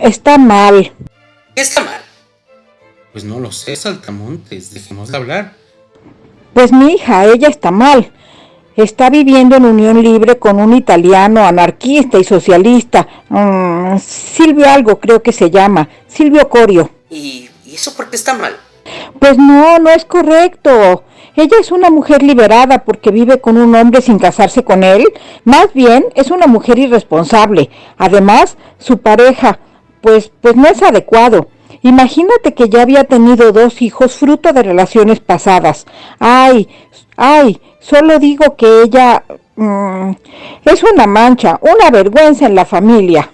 Está mal. ¿Qué está mal? Pues no lo sé, saltamontes, dejemos de hablar. Pues mi hija, ella está mal. Está viviendo en unión libre con un italiano anarquista y socialista. Silvio algo creo que se llama. Silvio Corio. ¿Y eso por qué está mal? Pues no, no es correcto. Ella es una mujer liberada porque vive con un hombre sin casarse con él. Más bien, es una mujer irresponsable. Además, su pareja, pues no es adecuado. Imagínate que ya había tenido 2 hijos fruto de relaciones pasadas. Solo digo que ella es una mancha, una vergüenza en la familia.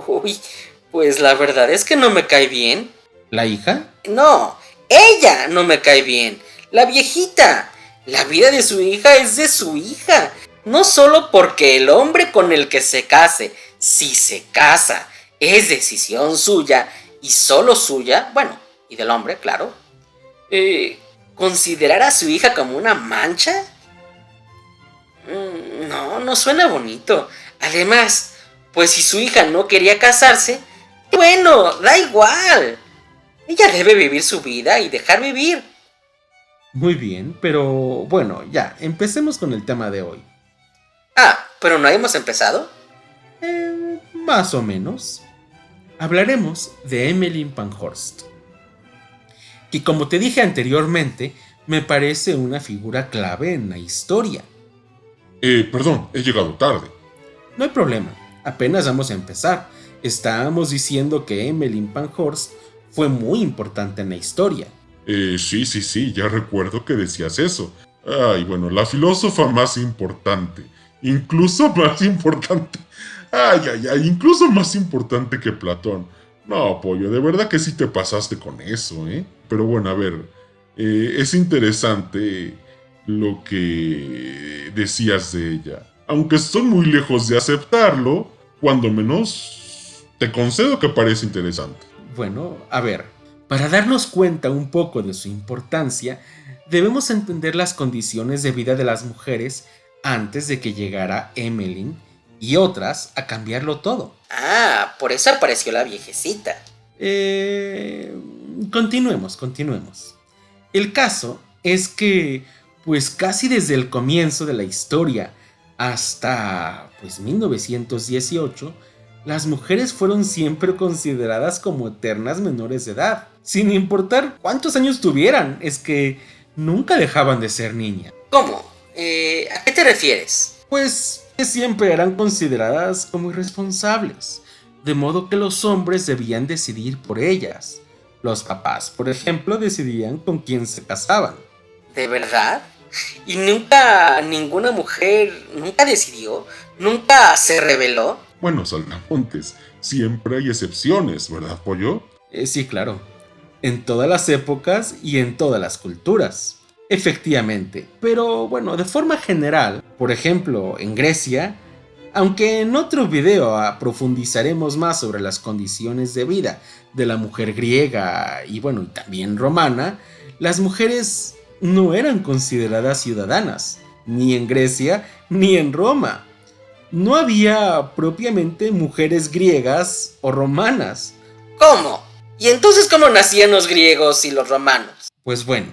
Uy, pues la verdad es que no me cae bien. ¿La hija? No, ella no me cae bien. La viejita. La vida de su hija es de su hija. No solo porque el hombre con el que se case, si se casa, es decisión suya y solo suya, bueno, y del hombre, claro. ¿Considerar a su hija como una mancha? No, no suena bonito. Además, pues si su hija no quería casarse, bueno, da igual. Ella debe vivir su vida y dejar vivir. Muy bien, pero bueno, ya, empecemos con el tema de hoy. ¿Pero no hemos empezado? Más o menos. Hablaremos de Emmeline Pankhurst, que como te dije anteriormente, me parece una figura clave en la historia. Perdón, he llegado tarde. No hay problema, apenas vamos a empezar. Estábamos diciendo que Emmeline Pankhurst fue muy importante en la historia. Sí, ya recuerdo que decías eso. Ay, bueno, la filósofa más importante. Incluso más importante. Incluso más importante que Platón. No, pollo, de verdad que sí te pasaste con eso, ¿eh? Pero bueno, a ver, es interesante lo que decías de ella. Aunque estoy muy lejos de aceptarlo, cuando menos te concedo que parece interesante. Bueno, a ver, para darnos cuenta un poco de su importancia, debemos entender las condiciones de vida de las mujeres antes de que llegara Emmeline y otras a cambiarlo todo. Por eso apareció la viejecita. Continuemos. El caso es que, pues casi desde el comienzo de la historia hasta, 1918, las mujeres fueron siempre consideradas como eternas menores de edad, sin importar cuántos años tuvieran, es que nunca dejaban de ser niñas. ¿Cómo? ¿A qué te refieres? Pues que siempre eran consideradas como irresponsables, de modo que los hombres debían decidir por ellas. Los papás, por ejemplo, decidían con quién se casaban. ¿De verdad? ¿Y ninguna mujer nunca decidió? ¿Nunca se rebeló? Bueno, saltamontes, siempre hay excepciones, ¿verdad, pollo? Sí, claro. En todas las épocas y en todas las culturas. Efectivamente. Pero bueno, de forma general, por ejemplo, en Grecia, aunque en otro video profundizaremos más sobre las condiciones de vida de la mujer griega y bueno, y también romana, las mujeres no eran consideradas ciudadanas, ni en Grecia ni en Roma. No había propiamente mujeres griegas o romanas. ¿Cómo? ¿Y entonces cómo nacían los griegos y los romanos? Pues bueno,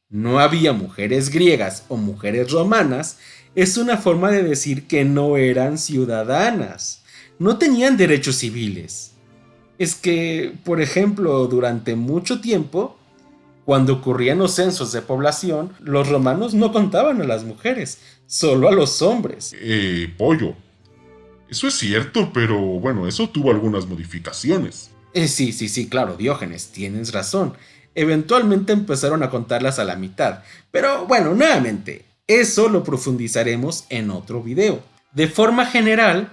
no había mujeres griegas o mujeres romanas es una forma de decir que no eran ciudadanas, no tenían derechos civiles. Es que, por ejemplo, durante mucho tiempo, cuando ocurrían los censos de población, los romanos no contaban a las mujeres, solo a los hombres. Pollo. Eso es cierto, pero bueno, eso tuvo algunas modificaciones. Sí, claro, Diógenes, tienes razón. Eventualmente empezaron a contarlas a la mitad. Pero bueno, nuevamente, eso lo profundizaremos en otro video. De forma general,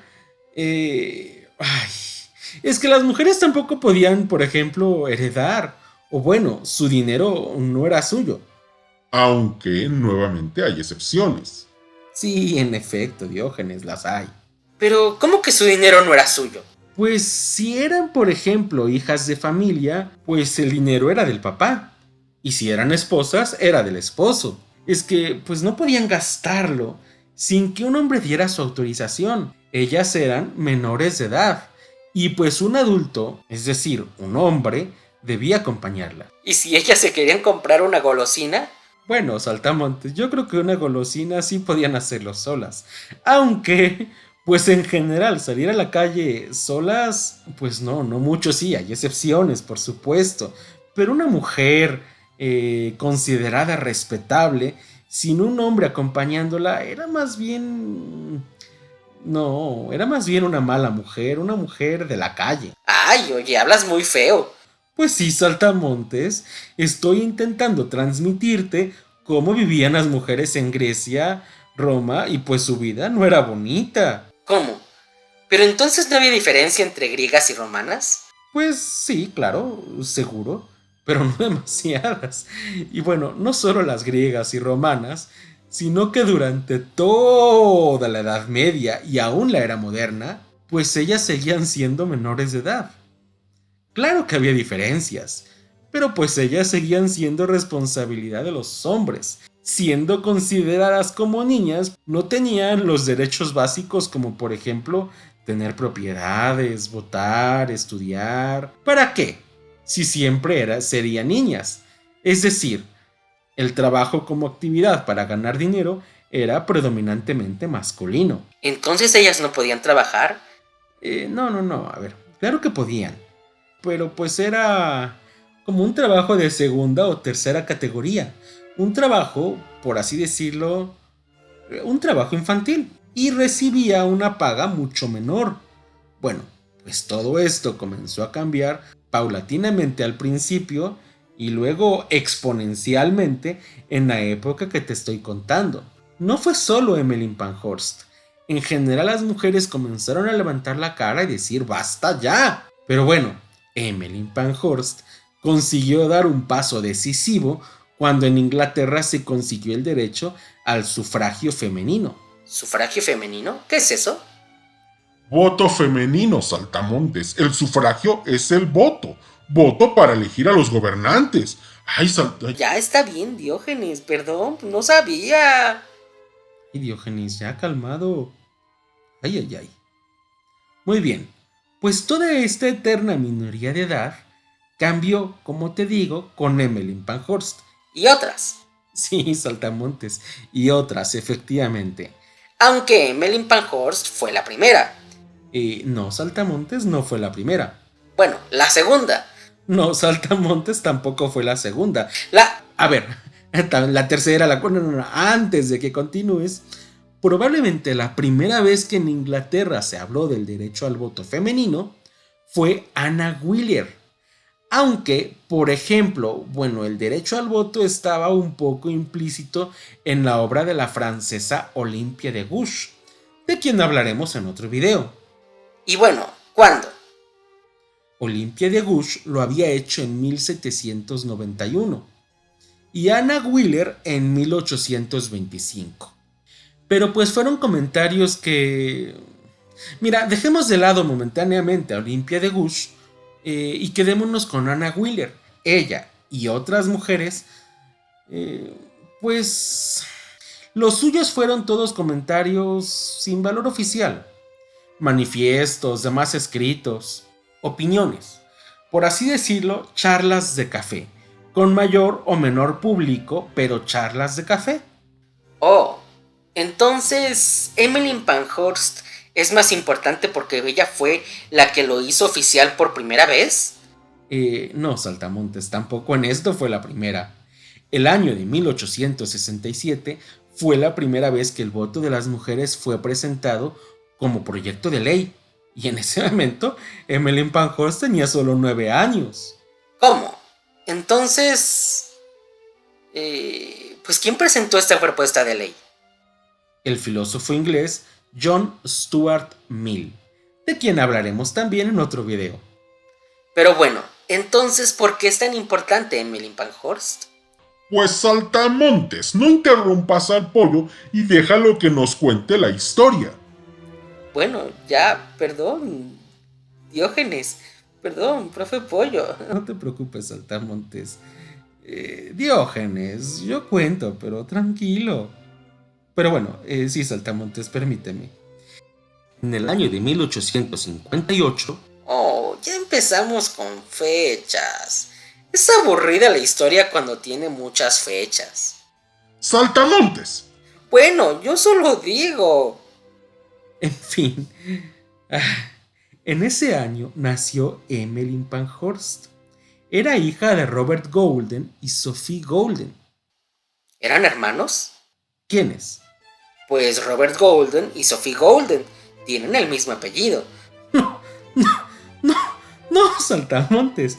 es que las mujeres tampoco podían, por ejemplo, heredar. O bueno, su dinero no era suyo. Aunque nuevamente hay excepciones. Sí, en efecto, Diógenes, las hay. Pero, ¿cómo que su dinero no era suyo? Pues si eran, por ejemplo, hijas de familia, pues el dinero era del papá. Y si eran esposas, era del esposo. Es que, pues no podían gastarlo sin que un hombre diera su autorización. Ellas eran menores de edad. Y pues un adulto, es decir, un hombre, debía acompañarla. ¿Y si ellas se querían comprar una golosina? Bueno, saltamontes, yo creo que una golosina sí podían hacerlo solas. Aunque, pues en general, salir a la calle solas, pues no mucho, sí, hay excepciones, por supuesto. Pero una mujer considerada respetable, sin un hombre acompañándola, era más bien... No, era más bien una mala mujer, una mujer de la calle. Ay, oye, hablas muy feo. Pues sí, saltamontes, estoy intentando transmitirte cómo vivían las mujeres en Grecia, Roma, y pues su vida no era bonita. ¿Cómo? ¿Pero entonces no había diferencia entre griegas y romanas? Pues sí, claro, seguro, pero no demasiadas. Y bueno, no solo las griegas y romanas, sino que durante toda la Edad Media y aún la era moderna, pues ellas seguían siendo menores de edad. Claro que había diferencias, pero pues ellas seguían siendo responsabilidad de los hombres. Siendo consideradas como niñas, no tenían los derechos básicos como por ejemplo tener propiedades, votar, estudiar. ¿Para qué? Si siempre serían niñas. Es decir, el trabajo como actividad para ganar dinero era predominantemente masculino. ¿Entonces ellas no podían trabajar? No, a ver, claro que podían, pero pues era como un trabajo de segunda o tercera categoría, un trabajo, por así decirlo, un trabajo infantil, y recibía una paga mucho menor. Bueno, pues todo esto comenzó a cambiar paulatinamente al principio y luego exponencialmente en la época que te estoy contando. No fue solo Emmeline Pankhurst. En general las mujeres comenzaron a levantar la cara y decir ¡basta ya! Pero bueno, Emmeline Pankhurst consiguió dar un paso decisivo cuando en Inglaterra se consiguió el derecho al sufragio femenino. ¿Sufragio femenino? ¿Qué es eso? Voto femenino, saltamontes. El sufragio es el voto. Voto para elegir a los gobernantes. Ay, Ya está bien, Diógenes, perdón, no sabía. Y Diógenes, ya calmado. Ay. Muy bien, pues toda esta eterna minoría de edad cambió, como te digo, con Emmeline Pankhurst. Y otras. Sí, saltamontes. Y otras, efectivamente. Aunque Emmeline Pankhurst fue la primera. No, saltamontes no fue la primera. Bueno, la segunda. No, saltamontes tampoco fue la segunda. La... A ver, la tercera, la cuarta, no, antes de que continúes, probablemente la primera vez que en Inglaterra se habló del derecho al voto femenino fue Anna Wheeler. Aunque, por ejemplo, bueno, el derecho al voto estaba un poco implícito en la obra de la francesa Olympia de Gouges, de quien hablaremos en otro video. Y bueno, ¿cuándo? Olympia de Gouges lo había hecho en 1791 y Anna Wheeler en 1825. Pero pues fueron comentarios que... Mira, dejemos de lado momentáneamente a Olympia de Gouges y quedémonos con Anna Wheeler. Ella y otras mujeres, pues los suyos fueron todos comentarios sin valor oficial. Manifiestos, demás escritos, opiniones. Por así decirlo, charlas de café. Con mayor o menor público, pero charlas de café. Oh, entonces Emmeline Pankhurst es más importante porque ella fue la que lo hizo oficial por primera vez. No, saltamontes, tampoco en esto fue la primera. El año de 1867 fue la primera vez que el voto de las mujeres fue presentado como proyecto de ley. Y en ese momento, Emmeline Pankhurst tenía solo 9 años. ¿Cómo? Entonces... pues ¿quién presentó esta propuesta de ley? El filósofo inglés John Stuart Mill, de quien hablaremos también en otro video. Pero bueno, entonces, ¿por qué es tan importante Emmeline Pankhurst? Pues saltamontes, no interrumpas al pollo y déjalo que nos cuente la historia. Bueno, ya, perdón, Diógenes, perdón, profe Pollo. No te preocupes, saltamontes. Diógenes, yo cuento, pero tranquilo. Pero bueno, sí, saltamontes, permíteme. En el año de 1858... Oh, ya empezamos con fechas. Es aburrida la historia cuando tiene muchas fechas. ¡Saltamontes! Bueno, yo solo digo. En fin, en ese año nació Emmeline Pankhurst. Era hija de Robert Goulden y Sophie Goulden. ¿Eran hermanos? ¿Quiénes? Pues Robert Goulden y Sophie Goulden tienen el mismo apellido. No, Saltamontes.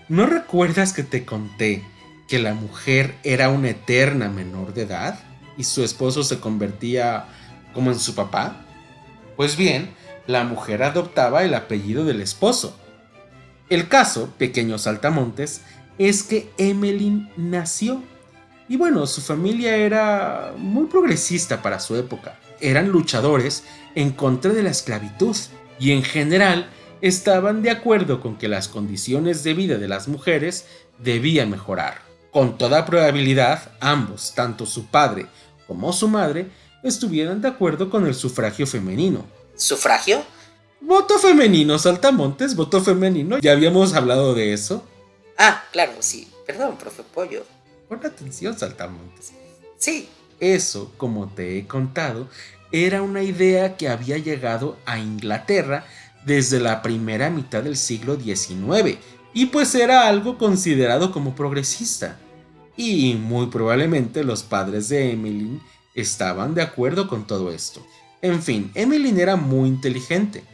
¿No recuerdas que te conté que la mujer era una eterna menor de edad y su esposo se convertía como en su papá? Pues bien, la mujer adoptaba el apellido del esposo. El caso, pequeño Saltamontes, es que Emmeline nació. Y bueno, su familia era muy progresista para su época. Eran luchadores en contra de la esclavitud y en general estaban de acuerdo con que las condiciones de vida de las mujeres debían mejorar. Con toda probabilidad, ambos, tanto su padre como su madre, estuvieran de acuerdo con el sufragio femenino. ¿Sufragio? Voto femenino, Saltamontes, voto femenino. Ya habíamos hablado de eso. Ah, claro, sí. Perdón, profe Pollo. Pon atención, Saltamontes. Sí. Eso, como te he contado, era una idea que había llegado a Inglaterra desde la primera mitad del siglo XIX y pues era algo considerado como progresista. Y muy probablemente los padres de Emmeline estaban de acuerdo con todo esto. En fin, Emmeline era muy inteligente.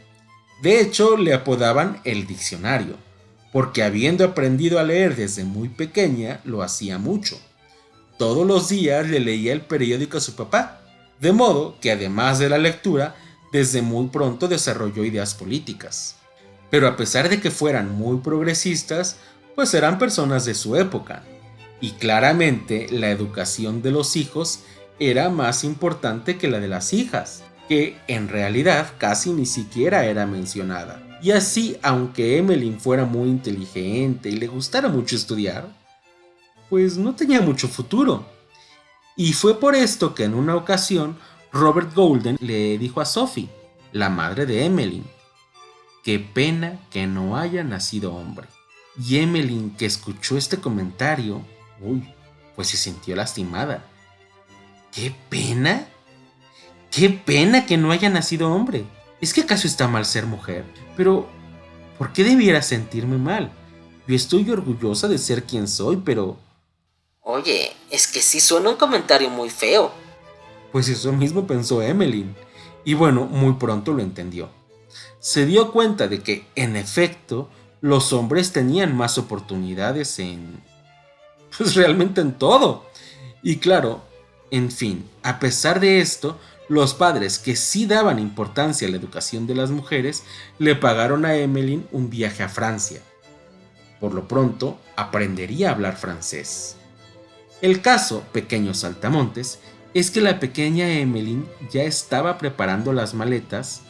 De hecho, le apodaban el diccionario, porque habiendo aprendido a leer desde muy pequeña, lo hacía mucho. Todos los días le leía el periódico a su papá, de modo que además de la lectura, desde muy pronto desarrolló ideas políticas. Pero a pesar de que fueran muy progresistas, pues eran personas de su época, y claramente la educación de los hijos era más importante que la de las hijas, que en realidad casi ni siquiera era mencionada. Y así, aunque Emmeline fuera muy inteligente y le gustara mucho estudiar, pues no tenía mucho futuro. Y fue por esto que en una ocasión Robert Goulden le dijo a Sophie, la madre de Emmeline, qué pena que no haya nacido hombre. Y Emmeline, que escuchó este comentario, pues se sintió lastimada. ¿Qué pena? ¡Qué pena que no haya nacido hombre! ¿Es que acaso está mal ser mujer? Pero, ¿por qué debiera sentirme mal? Yo estoy orgullosa de ser quien soy, pero... Oye, es que sí suena un comentario muy feo. Pues eso mismo pensó Emmeline. Y bueno, muy pronto lo entendió. Se dio cuenta de que, en efecto, los hombres tenían más oportunidades pues realmente en todo. Y claro, en fin, a pesar de esto, los padres que sí daban importancia a la educación de las mujeres le pagaron a Emmeline un viaje a Francia. Por lo pronto, aprendería a hablar francés. El caso, pequeños Saltamontes, es que la pequeña Emmeline ya estaba preparando las maletas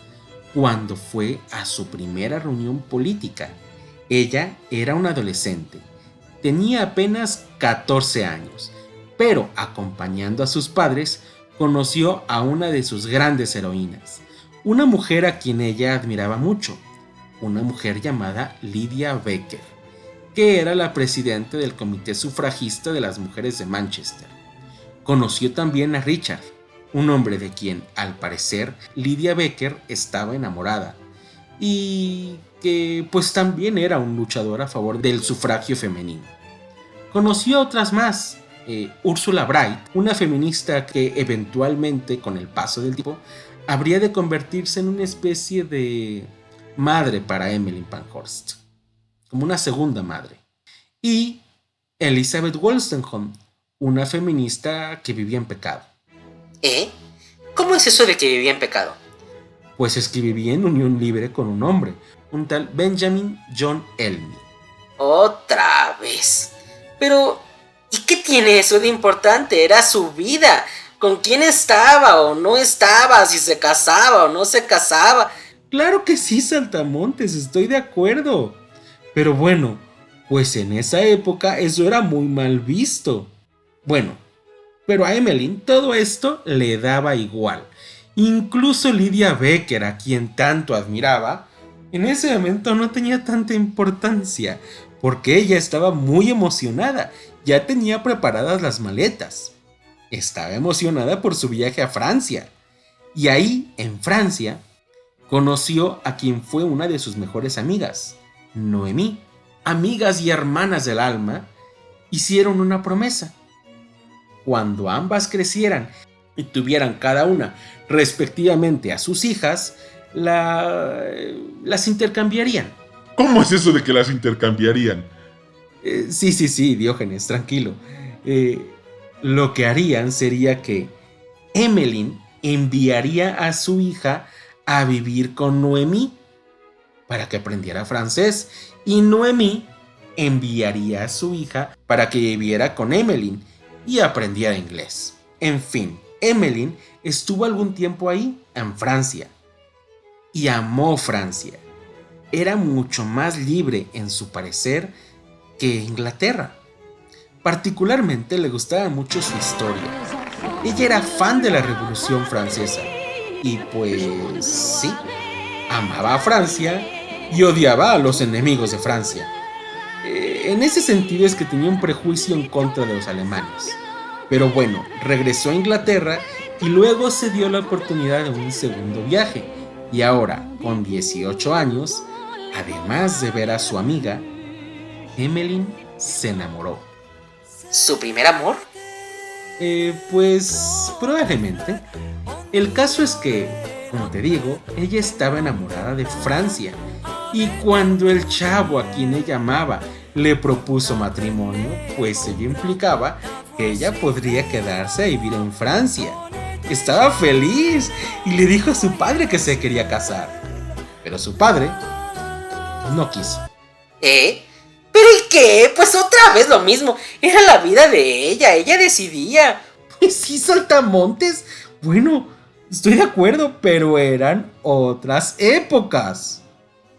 cuando fue a su primera reunión política. Ella era una adolescente, tenía apenas 14 años, pero acompañando a sus padres, conoció a una de sus grandes heroínas, una mujer a quien ella admiraba mucho, una mujer llamada Lydia Becker, que era la presidenta del Comité Sufragista de las Mujeres de Manchester. Conoció también a Richard, un hombre de quien, al parecer, Lydia Becker estaba enamorada, y que pues también era un luchador a favor del sufragio femenino. Conoció a otras más, Ursula Bright, una feminista que eventualmente, con el paso del tiempo, habría de convertirse en una especie de madre para Emmeline Pankhurst, como una segunda madre. Y Elizabeth Wolstenholme, una feminista que vivía en pecado. ¿Eh? ¿Cómo es eso de que vivía en pecado? Pues es que vivía en unión libre con un hombre, un tal Benjamin John Elmy. Otra vez. Pero, ¿y qué tiene eso de importante? Era su vida. ¿Con quién estaba o no estaba? Si se casaba o no se casaba. Claro que sí, Saltamontes, estoy de acuerdo. Pero bueno, pues en esa época eso era muy mal visto. Bueno, pero a Emmeline todo esto le daba igual. Incluso Lydia Becker, a quien tanto admiraba, En ese momento no tenía tanta importancia, porque ella estaba muy emocionada, ya tenía preparadas las maletas. Estaba emocionada por su viaje a Francia, y ahí, en Francia, conoció a quien fue una de sus mejores amigas, Noemí. Amigas y hermanas del alma, hicieron una promesa. Cuando ambas crecieran y tuvieran cada una respectivamente a sus hijas, las intercambiarían. ¿Cómo es eso de que las intercambiarían? Sí, Diógenes, tranquilo. Lo que harían sería que Emmeline enviaría a su hija a vivir con Noemí para que aprendiera francés, y Noemí enviaría a su hija para que viviera con Emmeline y aprendiera inglés. En fin, Emmeline estuvo algún tiempo ahí, en Francia, y amó Francia. Era mucho más libre en su parecer que Inglaterra. Particularmente le gustaba mucho su historia. Ella era fan de la Revolución Francesa y pues sí, amaba a Francia y odiaba a los enemigos de Francia. En ese sentido es que tenía un prejuicio en contra de los alemanes. Pero bueno, regresó a Inglaterra y luego se dio la oportunidad de un segundo viaje. Y ahora, con 18 años, además de ver a su amiga, Emmeline se enamoró. ¿Su primer amor? Pues probablemente. El caso es que, como te digo, ella estaba enamorada de Francia. Y cuando el chavo a quien ella amaba le propuso matrimonio, pues ello implicaba que ella podría quedarse a vivir en Francia. Estaba feliz y le dijo a su padre que se quería casar. Pero su padre no quiso. ¿Pero y qué? Pues otra vez lo mismo. Era la vida de ella decidía. Pues sí, saltamontes. Bueno, estoy de acuerdo, pero eran otras épocas.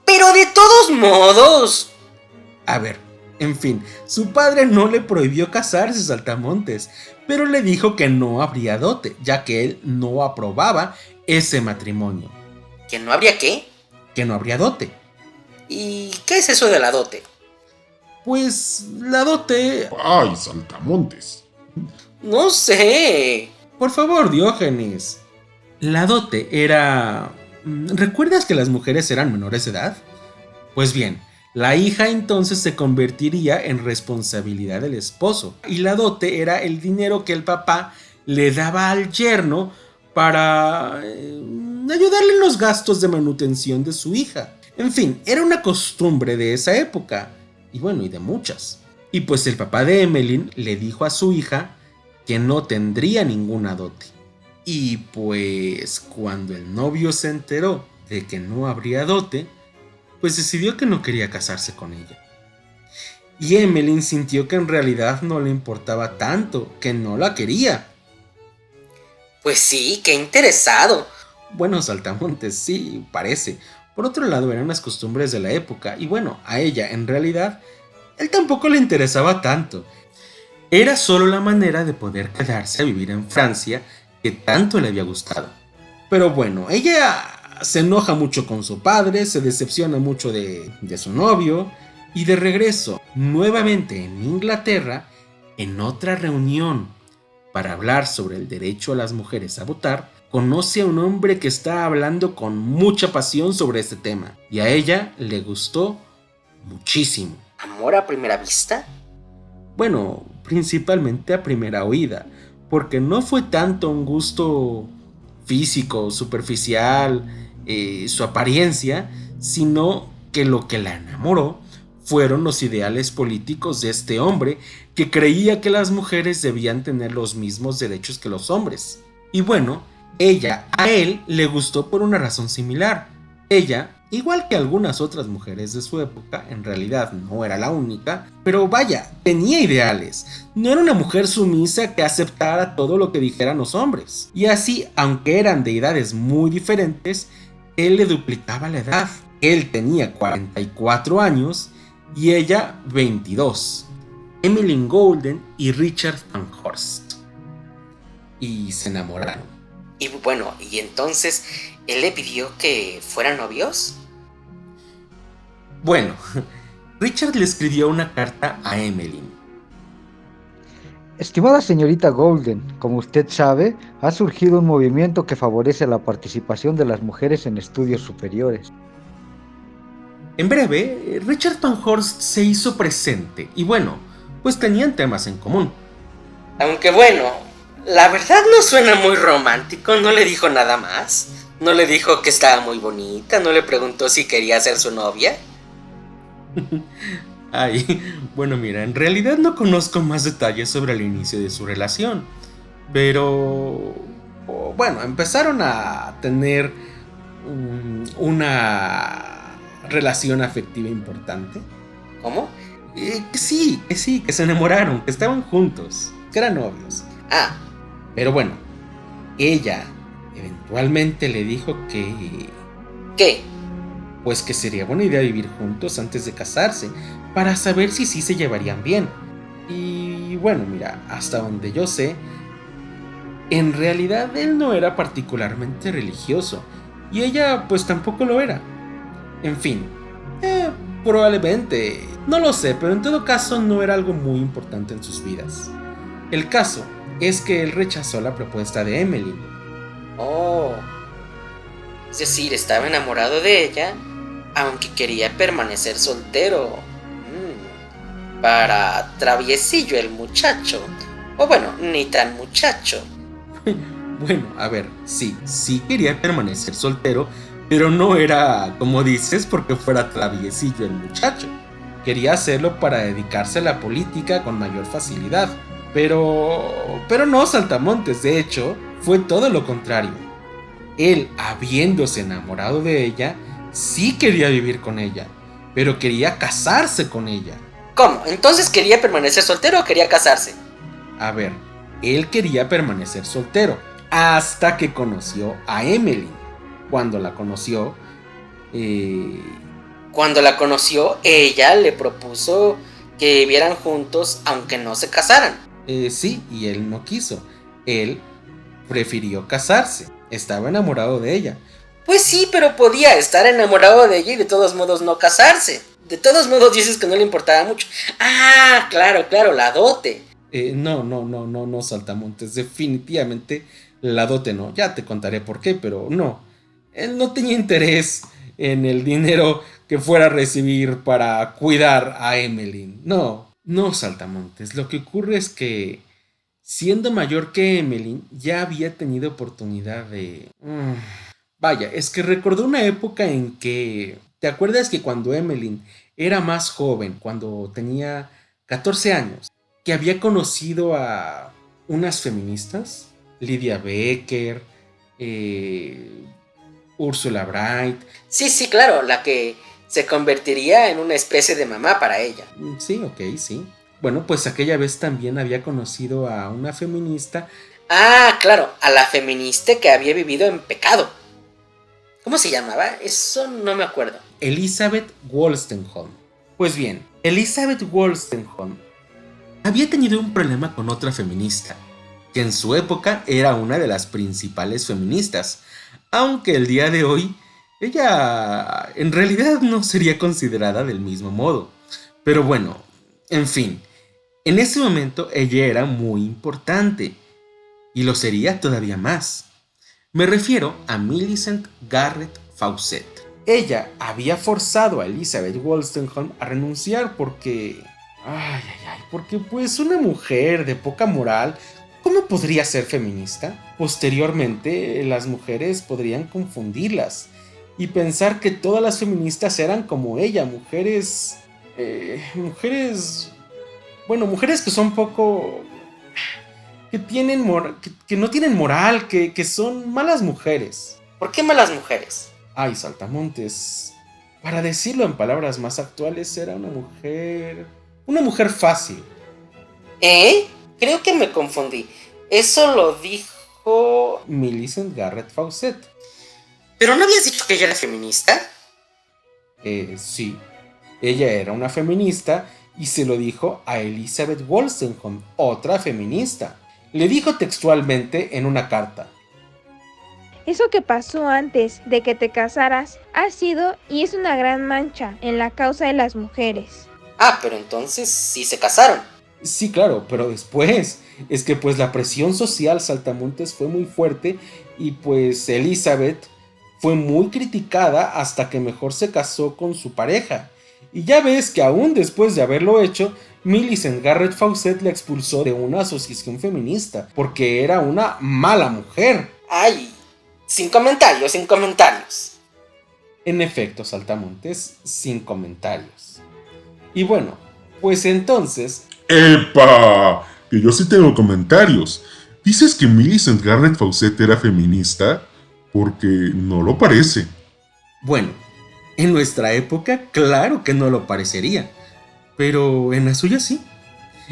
Pero de todos modos. A ver, en fin, su padre no le prohibió casarse, saltamontes, pero le dijo que no habría dote, ya que él no aprobaba ese matrimonio. ¿Que no habría qué? Que no habría dote. ¿Y qué es eso de la dote? Pues la dote... ¡Ay, saltamontes! No sé. Por favor, Diógenes. La dote era... ¿Recuerdas que las mujeres eran menores de edad? Pues bien, la hija entonces se convertiría en responsabilidad del esposo, y la dote era el dinero que el papá le daba al yerno para ayudarle en los gastos de manutención de su hija. En fin, era una costumbre de esa época, y bueno, y de muchas. Y pues el papá de Emmeline le dijo a su hija que no tendría ninguna dote. Y pues cuando el novio se enteró de que no habría dote, pues decidió que no quería casarse con ella. Y Emmeline sintió que en realidad no le importaba tanto, que no la quería. Pues sí, qué interesado. Bueno, saltamontes, sí, parece. Por otro lado, eran las costumbres de la época, y bueno, a ella, en realidad, él tampoco le interesaba tanto. Era solo la manera de poder quedarse a vivir en Francia que tanto le había gustado. Pero bueno, ella se enoja mucho con su padre, se decepciona mucho de su novio, y de regreso, nuevamente en Inglaterra, en otra reunión para hablar sobre el derecho a las mujeres a votar, conoce a un hombre que está hablando con mucha pasión sobre este tema, y a ella le gustó muchísimo. ¿Amor a primera vista? Bueno, principalmente a primera oída, porque no fue tanto un gusto físico, superficial, su apariencia, sino que lo que la enamoró fueron los ideales políticos de este hombre que creía que las mujeres debían tener los mismos derechos que los hombres. Y bueno, a él le gustó por una razón similar. Ella, igual que algunas otras mujeres de su época, en realidad no era la única, pero vaya, tenía ideales. No era una mujer sumisa que aceptara todo lo que dijeran los hombres. Y así, aunque eran de edades muy diferentes, él le duplicaba la edad. Él tenía 44 años y ella 22. Emmeline Golden y Richard Pankhurst. Y se enamoraron. Y bueno, ¿y entonces él le pidió que fueran novios? Bueno, Richard le escribió una carta a Emmeline. Estimada señorita Golden, como usted sabe, ha surgido un movimiento que favorece la participación de las mujeres en estudios superiores. En breve, Richard Pankhurst se hizo presente y bueno, pues tenían temas en común. Aunque bueno, la verdad no suena muy romántico, no le dijo nada más. No le dijo que estaba muy bonita, no le preguntó si quería ser su novia. Ay, bueno mira, en realidad no conozco más detalles sobre el inicio de su relación, pero bueno, empezaron a tener una relación afectiva importante. ¿Cómo? Que se enamoraron, que estaban juntos, que eran novios. Ah, Pero bueno, ella eventualmente le dijo que, ¿qué? pues que sería buena idea vivir juntos antes de casarse, para saber si sí se llevarían bien. Y bueno, mira, hasta donde yo sé, en realidad él no era particularmente religioso, y ella pues tampoco lo era. En fin, probablemente, no lo sé, pero en todo caso no era algo muy importante en sus vidas. El caso es que él rechazó la propuesta de Emmeline. Oh. Es decir, estaba enamorado de ella, aunque quería permanecer soltero. Para traviesillo el muchacho. O bueno, ni tan muchacho. Bueno, a ver, sí quería permanecer soltero, pero no era, como dices, porque fuera traviesillo el muchacho. Quería hacerlo para dedicarse a la política con mayor facilidad. Pero no, Saltamontes, de hecho, fue todo lo contrario. Él, habiéndose enamorado de ella, sí quería vivir con ella, pero quería casarse con ella. ¿Cómo? ¿Entonces quería permanecer soltero o quería casarse? A ver, él quería permanecer soltero hasta que conoció a Emmeline. Cuando la conoció, Cuando la conoció, ella le propuso que vivieran juntos aunque no se casaran. sí, y él no quiso. Él prefirió casarse. Estaba enamorado de ella. Pues sí, pero podía estar enamorado de ella y de todos modos no casarse. De todos modos dices que no le importaba mucho. Ah, claro, la dote. No, Saltamontes. Definitivamente la dote no. Ya te contaré por qué, pero no. Él no tenía interés en el dinero que fuera a recibir para cuidar a Emmeline. No, Saltamontes. Lo que ocurre es que, siendo mayor que Emmeline, ya había tenido oportunidad de... Vaya, es que recordó una época en que... ¿Te acuerdas que cuando Emmeline era más joven, cuando tenía 14 años, que había conocido a unas feministas? Lydia Becker, Ursula Bright. Sí, claro, la que se convertiría en una especie de mamá para ella. Sí, ok, sí. Bueno, pues aquella vez también había conocido a una feminista. Ah, claro, a la feminista que había vivido en pecado. ¿Cómo se llamaba? Eso no me acuerdo. Elizabeth Wolstenholme. Pues bien, Elizabeth Wolstenholme había tenido un problema con otra feminista, que en su época era una de las principales feministas, aunque el día de hoy ella en realidad no sería considerada del mismo modo. Pero bueno, en fin, en ese momento ella era muy importante, y lo sería todavía más. Me refiero a Millicent Garrett Fawcett. Ella había forzado a Elizabeth Wolstenholme a renunciar porque... porque pues una mujer de poca moral, ¿cómo podría ser feminista? Posteriormente, las mujeres podrían confundirlas y pensar que todas las feministas eran como ella, mujeres que son poco... que no tienen moral, que son malas mujeres. ¿Por qué malas mujeres? Ay, Saltamontes, para decirlo en palabras más actuales, era una mujer fácil. Creo que me confundí. Eso lo dijo Millicent Garrett Fawcett. ¿Pero no habías dicho que ella era feminista? Sí, ella era una feminista y se lo dijo a Elizabeth Wolstenholme, otra feminista. Le dijo textualmente en una carta: Eso que pasó antes de que te casaras ha sido y es una gran mancha en la causa de las mujeres. Ah, pero entonces sí se casaron. Sí, claro, pero después es que pues la presión social saltamontes fue muy fuerte y pues Elizabeth fue muy criticada hasta que mejor se casó con su pareja. Y ya ves que aún después de haberlo hecho, Millicent Garrett Fawcett la expulsó de una asociación feminista porque era una mala mujer. Ay, sin comentarios, sin comentarios. En efecto, saltamontes, sin comentarios. Y bueno, pues entonces... ¡Epa! Que yo sí tengo comentarios. ¿Dices que Millicent Garrett Fawcett era feminista? Porque no lo parece. Bueno, en nuestra época claro que no lo parecería, pero en la suya sí.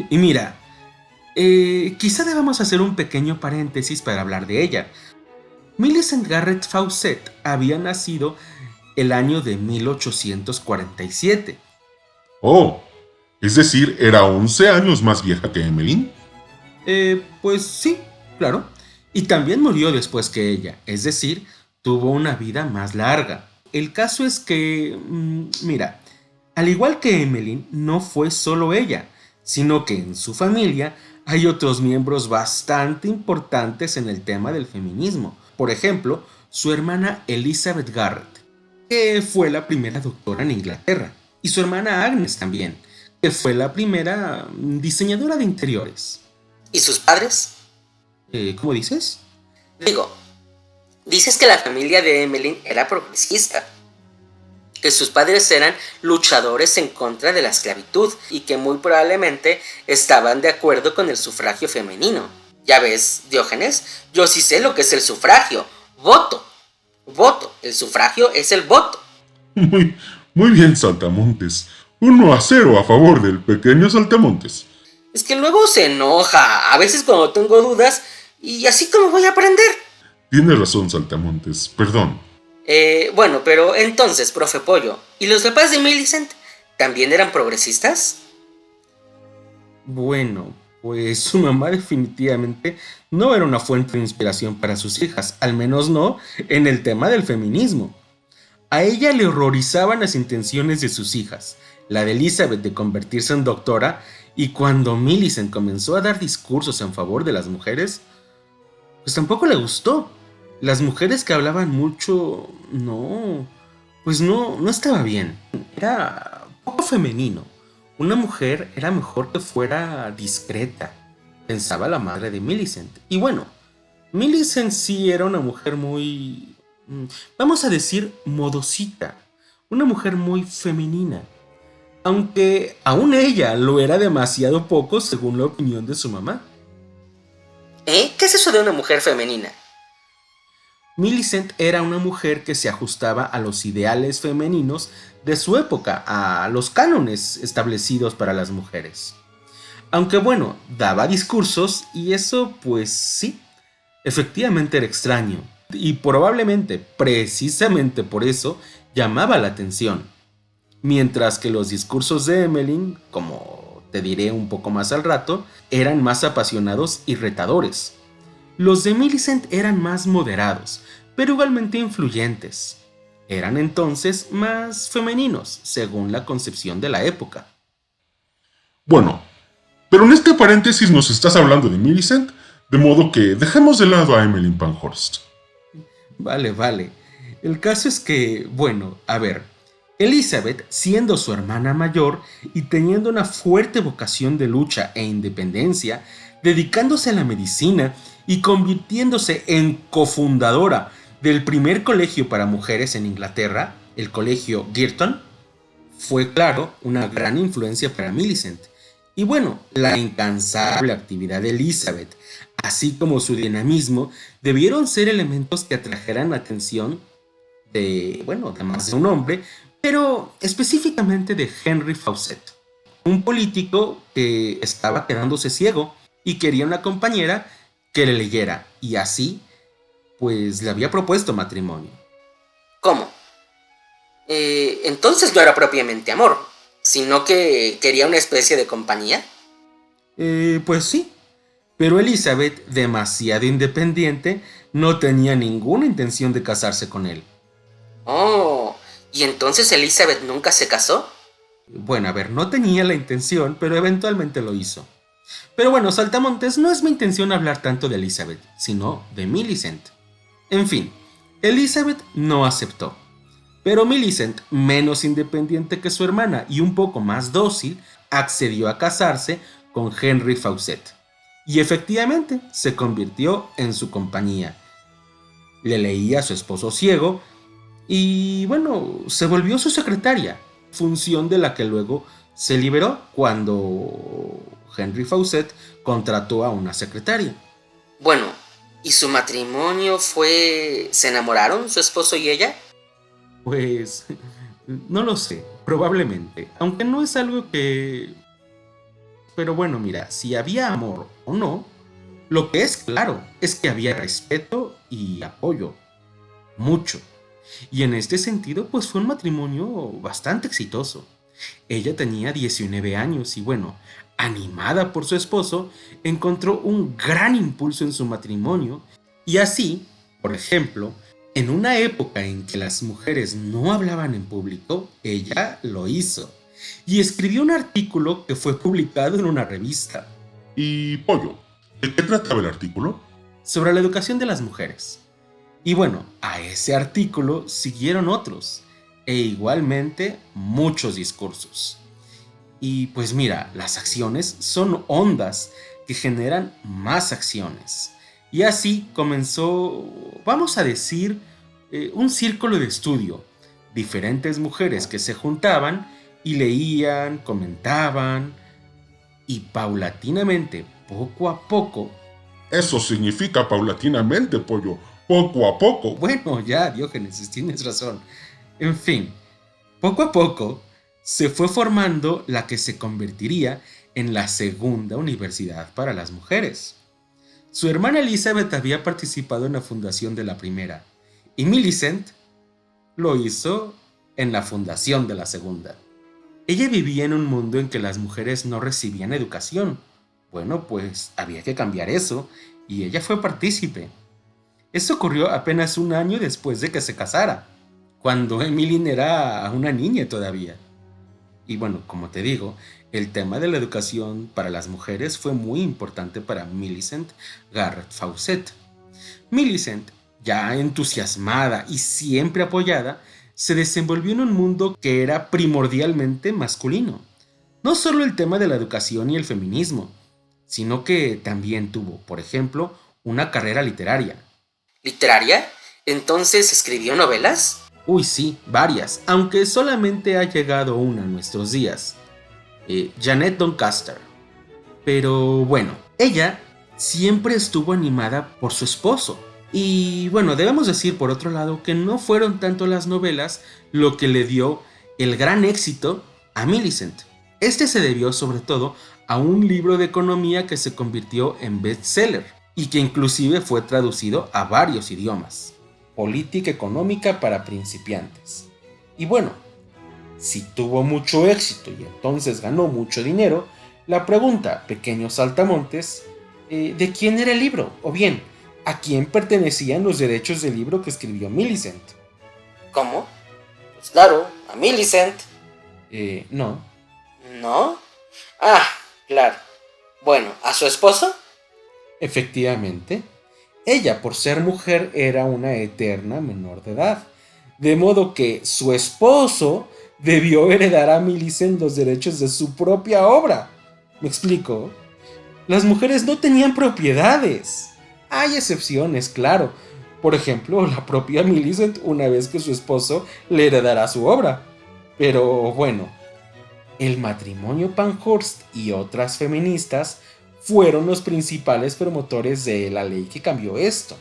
Y mira, quizá debamos hacer un pequeño paréntesis para hablar de ella. Millicent Garrett Fawcett había nacido el año de 1847. Oh, es decir, era 11 años más vieja que Emmeline. Pues sí, claro. Y también murió después que ella, es decir, tuvo una vida más larga. El caso es que, mira, al igual que Emmeline, no fue solo ella, sino que en su familia hay otros miembros bastante importantes en el tema del feminismo. Por ejemplo, su hermana Elizabeth Garrett, que fue la primera doctora en Inglaterra, y su hermana Agnes también, que fue la primera diseñadora de interiores. ¿Y sus padres? ¿Cómo dices? Digo, dices que la familia de Emmeline era progresista, que sus padres eran luchadores en contra de la esclavitud y que muy probablemente estaban de acuerdo con el sufragio femenino. Ya ves, Diógenes, yo sí sé lo que es el sufragio. Voto. Voto. El sufragio es el voto. Muy bien, Saltamontes. 1-0 a favor del pequeño Saltamontes. Es que luego se enoja, a veces cuando tengo dudas, y así como voy a aprender. Tienes razón, Saltamontes. Perdón. Bueno, pero entonces, profe Pollo, ¿y los papás de Millicent también eran progresistas? Bueno, pues su mamá definitivamente no era una fuente de inspiración para sus hijas, al menos no en el tema del feminismo. A ella le horrorizaban las intenciones de sus hijas, la de Elizabeth de convertirse en doctora, y cuando Millicent comenzó a dar discursos en favor de las mujeres, pues tampoco le gustó. Las mujeres que hablaban mucho, no estaba bien. Era poco femenino. Una mujer era mejor que fuera discreta, pensaba la madre de Millicent. Y bueno, Millicent sí era una mujer muy, vamos a decir, modosita. Una mujer muy femenina. Aunque aún ella lo era demasiado poco según la opinión de su mamá. ¿Qué es eso de una mujer femenina? Millicent era una mujer que se ajustaba a los ideales femeninos de su época, a los cánones establecidos para las mujeres. Aunque bueno, daba discursos y eso pues sí, efectivamente era extraño. Y probablemente, precisamente por eso, llamaba la atención. Mientras que los discursos de Emmeline, como te diré un poco más al rato, eran más apasionados y retadores. Los de Millicent eran más moderados, pero igualmente influyentes. Eran entonces más femeninos, según la concepción de la época. Bueno, pero en este paréntesis nos estás hablando de Millicent, de modo que dejemos de lado a Emmeline Pankhurst. Vale. El caso es que, bueno, a ver, Elizabeth, siendo su hermana mayor y teniendo una fuerte vocación de lucha e independencia, dedicándose a la medicina y convirtiéndose en cofundadora del primer colegio para mujeres en Inglaterra, el colegio Girton, fue claro una gran influencia para Millicent. Y bueno, la incansable actividad de Elizabeth, así como su dinamismo, debieron ser elementos que atrajeran la atención de más de un hombre, pero específicamente de Henry Fawcett, un político que estaba quedándose ciego y quería una compañera que le leyera, y así, pues le había propuesto matrimonio. ¿Cómo? Entonces no era propiamente amor, sino que quería una especie de compañía. Pues sí, Pero Elizabeth, demasiado independiente, no tenía ninguna intención de casarse con él. Oh, ¿y entonces Elizabeth nunca se casó? Bueno, a ver, no tenía la intención, pero eventualmente lo hizo. Pero bueno, saltamontes, no es mi intención hablar tanto de Elizabeth, sino de Millicent. En fin, Elizabeth no aceptó. Pero Millicent, menos independiente que su hermana y un poco más dócil, accedió a casarse con Henry Fawcett. Y efectivamente se convirtió en su compañía. Le leía a su esposo ciego y bueno, se volvió su secretaria, función de la que luego se liberó cuando Henry Fawcett contrató a una secretaria. Bueno, ¿y su matrimonio fue... ¿Se enamoraron su esposo y ella? Pues no lo sé, probablemente, aunque no es algo que... Pero bueno, mira, si había amor o no, lo que es claro es que había respeto y apoyo, mucho. Y en este sentido, pues fue un matrimonio bastante exitoso. Ella tenía 19 años y bueno, animada por su esposo, encontró un gran impulso en su matrimonio y así, por ejemplo, en una época en que las mujeres no hablaban en público, ella lo hizo y escribió un artículo que fue publicado en una revista Y Pollo, ¿de qué trataba el artículo? sobre la educación de las mujeres. Y bueno, a ese artículo siguieron otros e igualmente muchos discursos. Y pues mira, las acciones son ondas que generan más acciones. Y así comenzó, vamos a decir, un círculo de estudio. Diferentes mujeres que se juntaban y leían, comentaban y paulatinamente, poco a poco. Eso significa paulatinamente, Pollo, poco a poco. Bueno, ya, Diógenes, tienes razón. En fin, poco a poco se fue formando la que se convertiría en la segunda universidad para las mujeres. Su hermana Elizabeth había participado en la fundación de la primera y Millicent lo hizo en la fundación de la segunda. Ella vivía en un mundo en que las mujeres no recibían educación. Bueno, pues había que cambiar eso y ella fue partícipe. Esto ocurrió apenas un año después de que se casara, cuando Emmeline era una niña todavía. Y bueno, como te digo, el tema de la educación para las mujeres fue muy importante para Millicent Garrett Fawcett. Millicent, ya entusiasmada y siempre apoyada, se desenvolvió en un mundo que era primordialmente masculino. No solo el tema de la educación y el feminismo, sino que también tuvo, por ejemplo, una carrera literaria. ¿Literaria? ¿Entonces escribió novelas? Uy, sí, varias, aunque solamente ha llegado una a nuestros días. Janet Doncaster. Pero bueno, ella siempre estuvo animada por su esposo. Y bueno, debemos decir por otro lado que no fueron tanto las novelas lo que le dio el gran éxito a Millicent. Este se debió sobre todo a un libro de economía que se convirtió en bestseller y que inclusive fue traducido a varios idiomas. Política económica para principiantes. Y bueno, si tuvo mucho éxito y entonces ganó mucho dinero, la pregunta, pequeños saltamontes, ¿de quién era el libro? O bien, ¿a quién pertenecían los derechos del libro que escribió Millicent? ¿Cómo? Pues claro, a Millicent. No. ¿No? Ah, claro. Bueno, ¿a su esposo? Efectivamente. Ella, por ser mujer, era una eterna menor de edad. De modo que su esposo debió heredar a Millicent los derechos de su propia obra. ¿Me explico? Las mujeres no tenían propiedades. Hay excepciones, claro. Por ejemplo, la propia Millicent una vez que su esposo le heredará su obra. Pero bueno, el matrimonio Pankhurst y otras feministas fueron los principales promotores de la ley que cambió esto.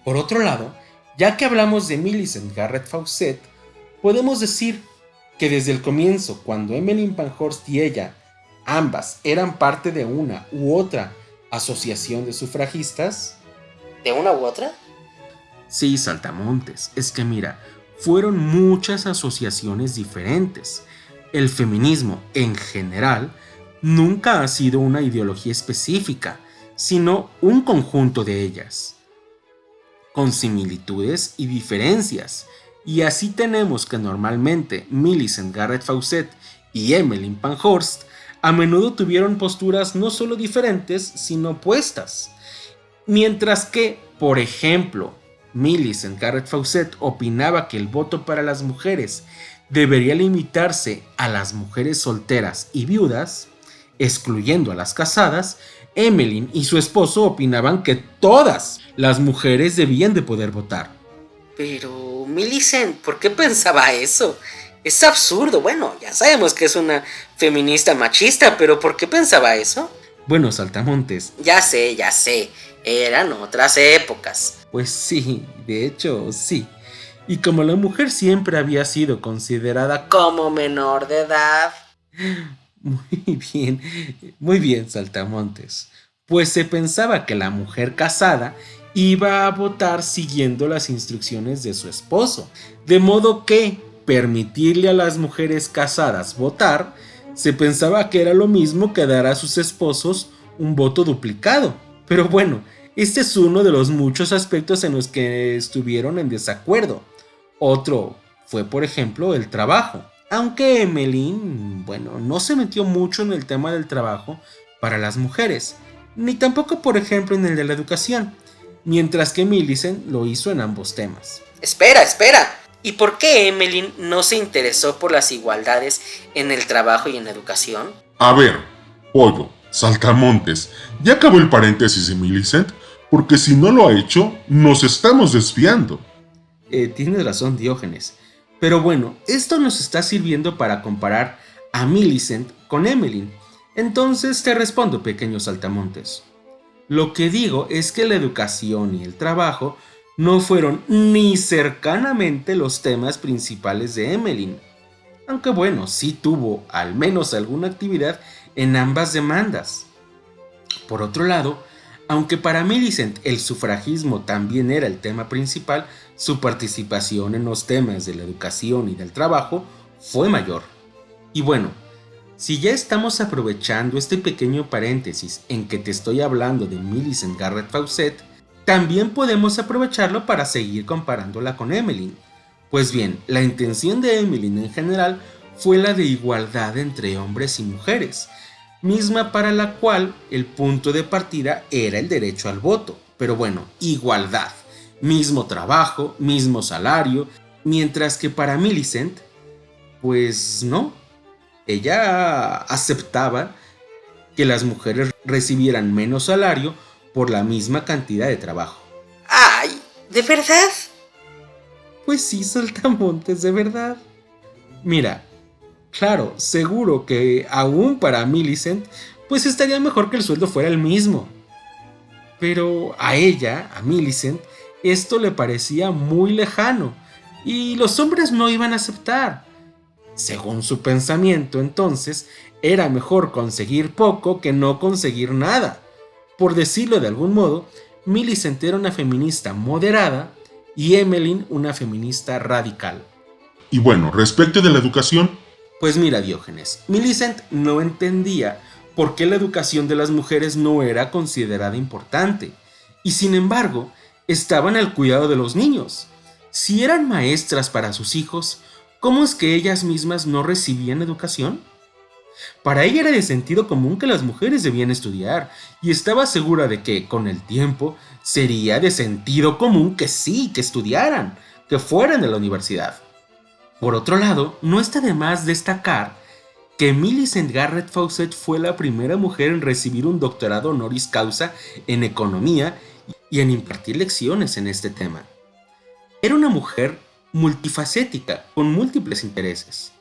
Por otro lado, ya que hablamos de Millicent Garrett Fawcett, podemos decir que desde el comienzo, cuando Emmeline Pankhurst y ella, ambas eran parte de una u otra asociación de sufragistas. ¿De una u otra? Sí, saltamontes, es que mira, fueron muchas asociaciones diferentes. El feminismo, en general, nunca ha sido una ideología específica, sino un conjunto de ellas, con similitudes y diferencias. Y así tenemos que normalmente Millicent Garrett Fawcett y Emmeline Pankhurst a menudo tuvieron posturas no solo diferentes, sino opuestas. Mientras que, por ejemplo, Millicent Garrett Fawcett opinaba que el voto para las mujeres debería limitarse a las mujeres solteras y viudas, excluyendo a las casadas, Emmeline y su esposo opinaban que todas las mujeres debían de poder votar. Pero, Millicent, ¿por qué pensaba eso? Es absurdo. Bueno, ya sabemos que es una feminista machista, pero ¿por qué pensaba eso? Bueno, Saltamontes. Ya sé. Eran otras épocas. Pues sí, de hecho, sí. Y como la mujer siempre había sido considerada como menor de edad. Muy bien, Saltamontes. Pues se pensaba que la mujer casada iba a votar siguiendo las instrucciones de su esposo. De modo que permitirle a las mujeres casadas votar, se pensaba que era lo mismo que dar a sus esposos un voto duplicado. Pero bueno, este es uno de los muchos aspectos en los que estuvieron en desacuerdo. Otro fue, por ejemplo, el trabajo. Aunque Emmeline, no se metió mucho en el tema del trabajo para las mujeres, ni tampoco, por ejemplo, en el de la educación, mientras que Millicent lo hizo en ambos temas. Espera. ¿Y por qué Emmeline no se interesó por las igualdades en el trabajo y en la educación? A ver, Pollo, Saltamontes, ¿ya acabó el paréntesis de Millicent? Porque si no lo ha hecho, nos estamos desviando. Tienes razón, Diógenes. Pero bueno, esto nos está sirviendo para comparar a Millicent con Emmeline. Entonces te respondo, pequeño Saltamontes. Lo que digo es que la educación y el trabajo no fueron ni cercanamente los temas principales de Emmeline. Aunque sí tuvo al menos alguna actividad en ambas demandas. Por otro lado, aunque para Millicent el sufragismo también era el tema principal, su participación en los temas de la educación y del trabajo fue mayor. Y si ya estamos aprovechando este pequeño paréntesis en que te estoy hablando de Millicent Garrett Fawcett, también podemos aprovecharlo para seguir comparándola con Emmeline. Pues bien, la intención de Emmeline en general fue la de igualdad entre hombres y mujeres, misma para la cual el punto de partida era el derecho al voto. Pero igualdad, mismo trabajo, mismo salario, mientras que para Millicent, pues no. Ella aceptaba que las mujeres recibieran menos salario por la misma cantidad de trabajo. ¡Ay! ¿De verdad? Pues sí, Saltamontes, de verdad. Mira, claro, seguro que aún para Millicent, pues estaría mejor que el sueldo fuera el mismo. Pero a ella, a Millicent, esto le parecía muy lejano y los hombres no iban a aceptar. Según su pensamiento, entonces, era mejor conseguir poco que no conseguir nada. Por decirlo de algún modo, Millicent era una feminista moderada y Emmeline una feminista radical. Y respecto de la educación. Pues mira, Diógenes, Millicent no entendía por qué la educación de las mujeres no era considerada importante, y sin embargo, estaban al cuidado de los niños. Si eran maestras para sus hijos, ¿cómo es que ellas mismas no recibían educación? Para ella era de sentido común que las mujeres debían estudiar, y estaba segura de que, con el tiempo, sería de sentido común que sí, que estudiaran, que fueran de la universidad. Por otro lado, no está de más destacar que Millicent Garrett Fawcett fue la primera mujer en recibir un doctorado honoris causa en economía y en impartir lecciones en este tema. Era una mujer multifacética, con múltiples intereses.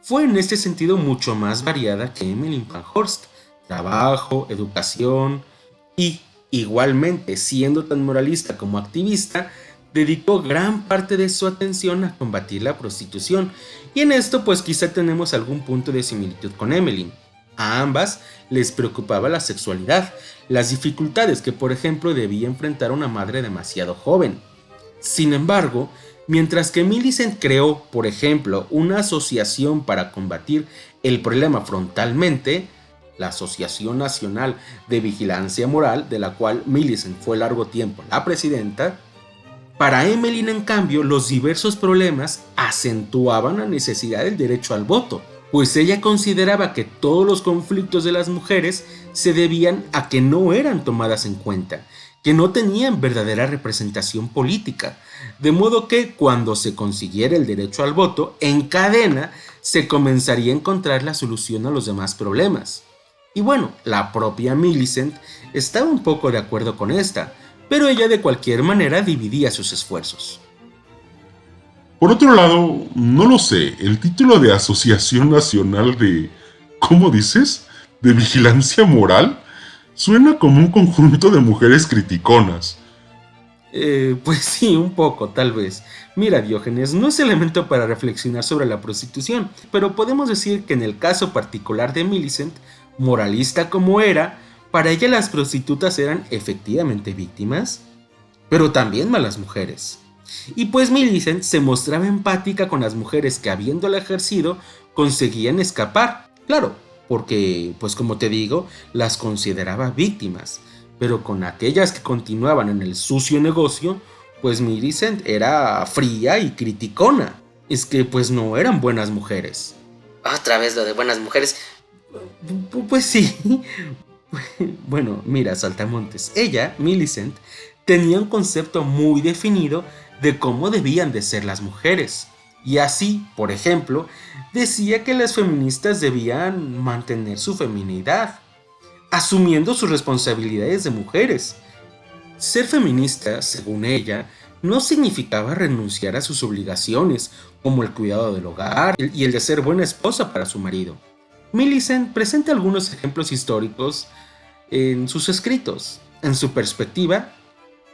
Fue en este sentido mucho más variada que Emmeline Pankhurst: trabajo, educación, y igualmente, siendo tan moralista como activista, dedicó gran parte de su atención a combatir la prostitución, y en esto pues quizá tenemos algún punto de similitud con Emmeline. A ambas les preocupaba la sexualidad, las dificultades que por ejemplo debía enfrentar una madre demasiado joven. Sin embargo, mientras que Millicent creó, por ejemplo, una asociación para combatir el problema frontalmente, la Asociación Nacional de Vigilancia Moral, de la cual Millicent fue largo tiempo la presidenta, para Emmeline, en cambio, los diversos problemas acentuaban la necesidad del derecho al voto, pues ella consideraba que todos los conflictos de las mujeres se debían a que no eran tomadas en cuenta, que no tenían verdadera representación política, de modo que cuando se consiguiera el derecho al voto, en cadena se comenzaría a encontrar la solución a los demás problemas. Y bueno, la propia Millicent estaba un poco de acuerdo con esta, pero ella de cualquier manera dividía sus esfuerzos. Por otro lado, no lo sé, el título de Asociación Nacional de... ¿Cómo dices? ¿De Vigilancia Moral? Suena como un conjunto de mujeres criticonas. Pues sí, un poco, tal vez. Mira, Diógenes, no es elemento para reflexionar sobre la prostitución, pero podemos decir que en el caso particular de Millicent, moralista como era, para ella las prostitutas eran efectivamente víctimas, pero también malas mujeres. Y pues Millicent se mostraba empática con las mujeres que, habiéndola ejercido, conseguían escapar. Claro, porque, pues como te digo, las consideraba víctimas, pero con aquellas que continuaban en el sucio negocio, pues Millicent era fría y criticona. Es que pues no eran buenas mujeres. Otra vez lo de buenas mujeres. Pues sí. Bueno, mira, Saltamontes, ella, Millicent, tenía un concepto muy definido de cómo debían de ser las mujeres. Y así, por ejemplo, decía que las feministas debían mantener su feminidad, asumiendo sus responsabilidades de mujeres. Ser feminista, según ella, no significaba renunciar a sus obligaciones, como el cuidado del hogar y el de ser buena esposa para su marido. Millicent presenta algunos ejemplos históricos en sus escritos, en su perspectiva,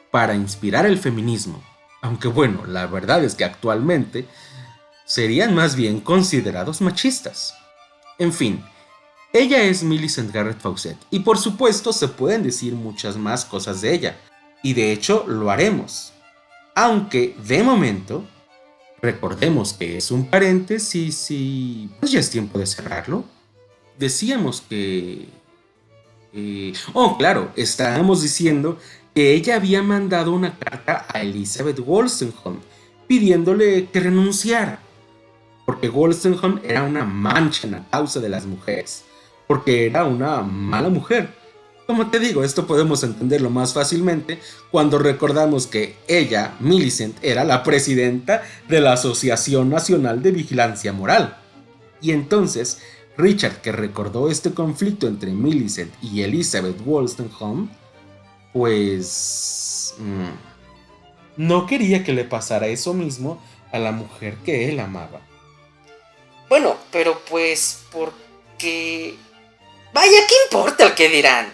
para inspirar el feminismo. Aunque bueno, la verdad es que actualmente serían más bien considerados machistas. En fin, ella es Millicent Garrett Fawcett, y por supuesto se pueden decir muchas más cosas de ella, y de hecho lo haremos. Aunque, de momento, recordemos que es un paréntesis y pues ya es tiempo de cerrarlo. Decíamos que... claro, estábamos diciendo que ella había mandado una carta a Elizabeth Wolstenholme pidiéndole que renunciara, porque Wolstenholme era una mancha en la causa de las mujeres, porque era una mala mujer. Como te digo, esto podemos entenderlo más fácilmente cuando recordamos que ella, Millicent, era la presidenta de la Asociación Nacional de Vigilancia Moral. Y entonces, Richard, que recordó este conflicto entre Millicent y Elizabeth Wolstenholme, pues no quería que le pasara eso mismo a la mujer que él amaba. Bueno, pero pues, porque... Vaya, ¿qué importa el que dirán?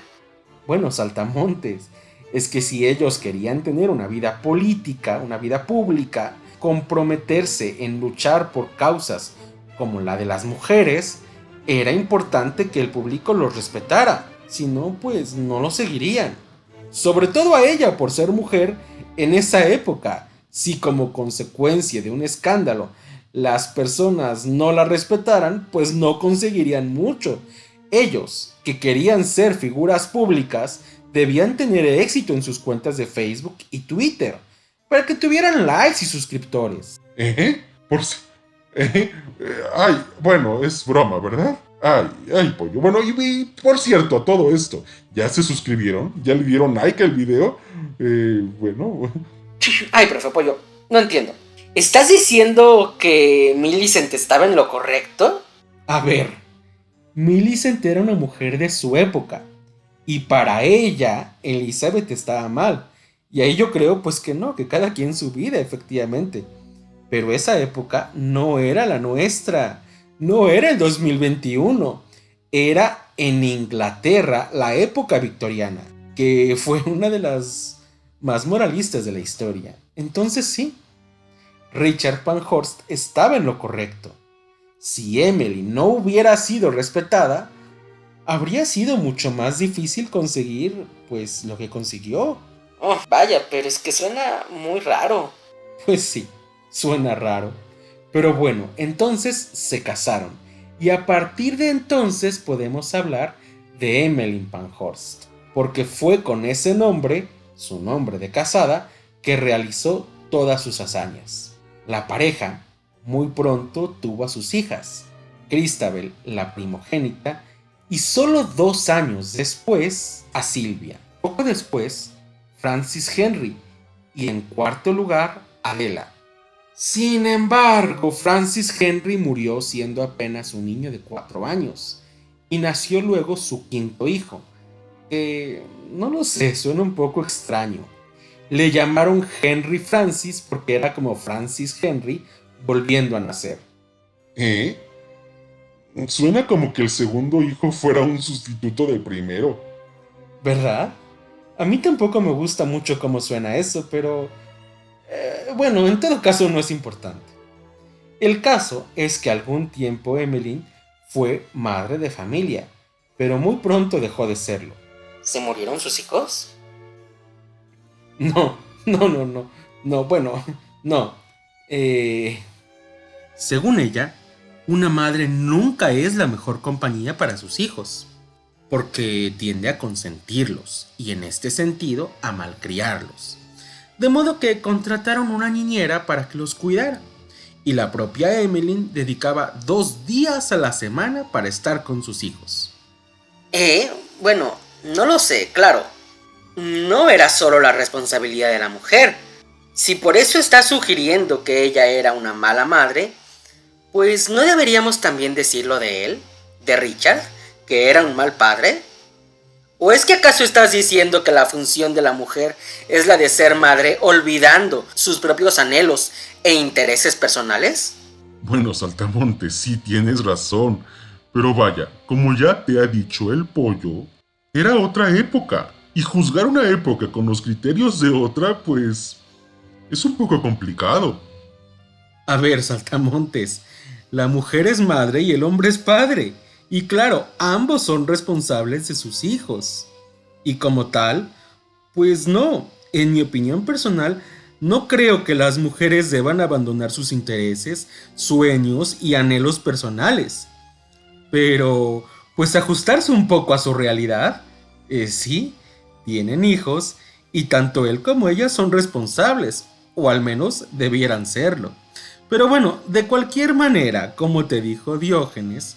Bueno, Saltamontes, es que si ellos querían tener una vida política, una vida pública, comprometerse en luchar por causas como la de las mujeres, era importante que el público los respetara, si no, pues no lo seguirían. Sobre todo a ella por ser mujer en esa época, si como consecuencia de un escándalo las personas no la respetaran, pues no conseguirían mucho. Ellos, que querían ser figuras públicas, debían tener éxito en sus cuentas de Facebook y Twitter, para que tuvieran likes y suscriptores. Por si... ay, bueno, es broma, ¿verdad? Ay, pollo. Bueno, y por cierto, a todo esto, ¿ya se suscribieron? ¿Ya le dieron like al video? Bueno... Ay, profe Pollo, no entiendo. ¿Estás diciendo que Millicent estaba en lo correcto? A ver, Millicent era una mujer de su época, y para ella, Elizabeth estaba mal. Y ahí yo creo pues que no, que cada quien su vida, efectivamente. Pero esa época no era la nuestra, no era el 2021, era en Inglaterra la época victoriana, que fue una de las más moralistas de la historia. Entonces sí, Richard Pankhurst estaba en lo correcto. Si Emily no hubiera sido respetada, habría sido mucho más difícil conseguir, pues, lo que consiguió. Oh, vaya, pero es que suena muy raro. Pues sí, suena raro. Pero bueno, entonces se casaron. Y a partir de entonces podemos hablar de Emmeline Pankhurst, porque fue con ese nombre, su nombre de casada, que realizó todas sus hazañas. La pareja muy pronto tuvo a sus hijas, Christabel, la primogénita, y solo 2 años después a Sylvia. Poco después, Francis Henry, y en cuarto lugar, Adela. Sin embargo, Francis Henry murió siendo apenas un niño de 4 años, y nació luego su quinto hijo, que no lo sé, suena un poco extraño. Le llamaron Henry Francis porque era como Francis Henry volviendo a nacer. ¿Eh? Suena como que el segundo hijo fuera un sustituto del primero. ¿Verdad? A mí tampoco me gusta mucho cómo suena eso, pero bueno, en todo caso no es importante. El caso es que algún tiempo Emmeline fue madre de familia, pero muy pronto dejó de serlo. ¿Se murieron sus hijos? No, bueno, no. Según ella, una madre nunca es la mejor compañía para sus hijos, porque tiende a consentirlos y en este sentido a malcriarlos. De modo que contrataron una niñera para que los cuidara, y la propia Emmeline dedicaba 2 días a la semana para estar con sus hijos. Bueno, no lo sé, claro. No era solo la responsabilidad de la mujer. Si por eso está sugiriendo que ella era una mala madre, pues ¿no deberíamos también decirlo de él, de Richard, que era un mal padre? ¿O es que acaso estás diciendo que la función de la mujer es la de ser madre olvidando sus propios anhelos e intereses personales? Bueno, Saltamontes, sí tienes razón. Pero vaya, como ya te ha dicho el pollo, era otra época. Y juzgar una época con los criterios de otra, pues, es un poco complicado. A ver, Saltamontes, la mujer es madre y el hombre es padre. Y claro, ambos son responsables de sus hijos. Y como tal, pues no, en mi opinión personal, no creo que las mujeres deban abandonar sus intereses, sueños y anhelos personales. Pero, pues ajustarse un poco a su realidad, sí, tienen hijos y tanto él como ella son responsables, o al menos debieran serlo. Pero bueno, de cualquier manera, como te dijo Diógenes,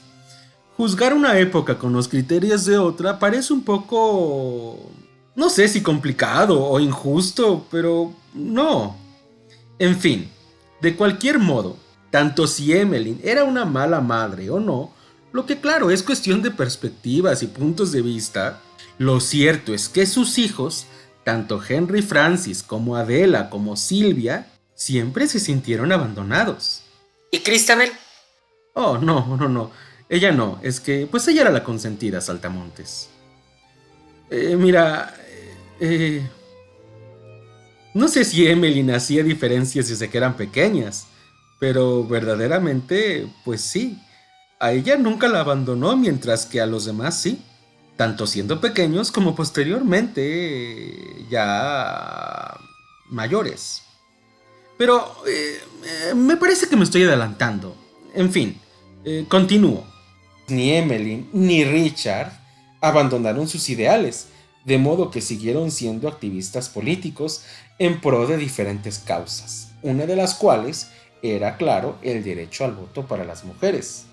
juzgar una época con los criterios de otra parece un poco, no sé si complicado o injusto, pero no. En fin, de cualquier modo, tanto si Emmeline era una mala madre o no, lo que claro es cuestión de perspectivas y puntos de vista, lo cierto es que sus hijos, tanto Henry Francis como Adela como Sylvia, siempre se sintieron abandonados. ¿Y Christabel? Oh, no. Ella no, es que pues ella era la consentida, Saltamontes. Mira, no sé si Emmeline hacía diferencias desde que eran pequeñas, pero verdaderamente, pues sí. A ella nunca la abandonó, mientras que a los demás sí, tanto siendo pequeños como posteriormente ya mayores. Pero me parece que me estoy adelantando. En fin, continúo. Ni Emmeline ni Richard abandonaron sus ideales, de modo que siguieron siendo activistas políticos en pro de diferentes causas, una de las cuales era, claro, el derecho al voto para las mujeres.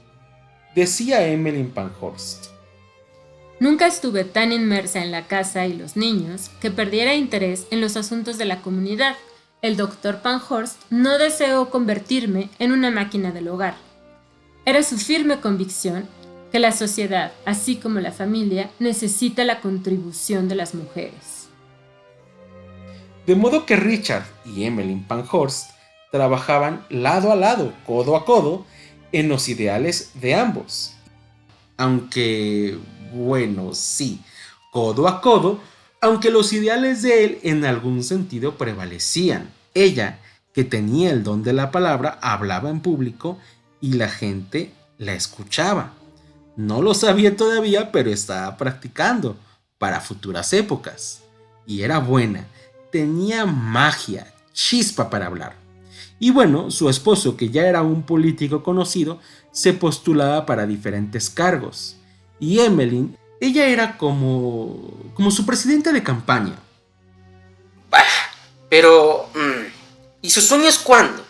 Decía Emmeline Pankhurst: Nunca estuve tan inmersa en la casa y los niños que perdiera interés en los asuntos de la comunidad. El doctor Pankhurst no deseó convertirme en una máquina del hogar. Era su firme convicción que la sociedad, así como la familia, necesita la contribución de las mujeres. De modo que Richard y Emmeline Pankhurst trabajaban lado a lado, codo a codo, en los ideales de ambos. Aunque, bueno, sí, codo a codo, aunque los ideales de él en algún sentido prevalecían. Ella, que tenía el don de la palabra, hablaba en público y la gente la escuchaba. No lo sabía todavía, pero estaba practicando para futuras épocas. Y era buena, tenía magia, chispa para hablar. Y bueno, su esposo, que ya era un político conocido, se postulaba para diferentes cargos. Y Emmeline Ella era como su presidenta de campaña. Bah, pero... ¿y sus sueños cuándo?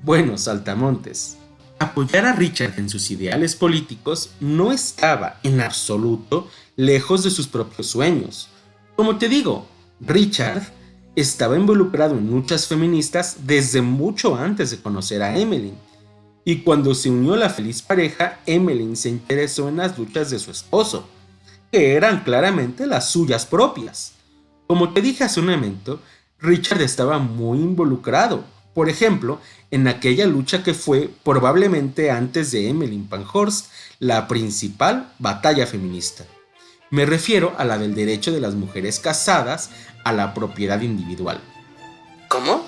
Bueno, saltamontes. Apoyar a Richard en sus ideales políticos no estaba en absoluto lejos de sus propios sueños. Como te digo, Richard estaba involucrado en luchas feministas desde mucho antes de conocer a Emmeline. Y cuando se unió a la feliz pareja, Emmeline se interesó en las luchas de su esposo, que eran claramente las suyas propias. Como te dije hace un momento, Richard estaba muy involucrado, por ejemplo, en aquella lucha que fue, probablemente antes de Emmeline Pankhurst, la principal batalla feminista. Me refiero a la del derecho de las mujeres casadas a la propiedad individual. ¿Cómo?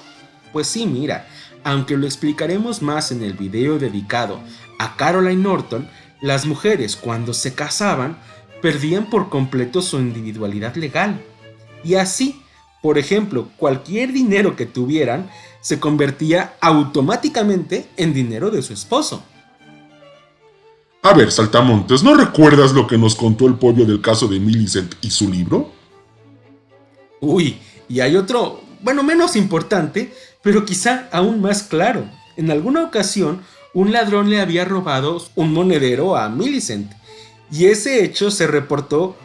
Pues sí, mira, aunque lo explicaremos más en el video dedicado a Caroline Norton, las mujeres cuando se casaban perdían por completo su individualidad legal. Y así, por ejemplo, cualquier dinero que tuvieran se convertía automáticamente en dinero de su esposo. A ver, saltamontes, ¿no recuerdas lo que nos contó el pollo del caso de Millicent y su libro? Uy, y hay otro, bueno, menos importante, pero quizá aún más claro. En alguna ocasión, un ladrón le había robado un monedero a Millicent, y ese hecho se reportó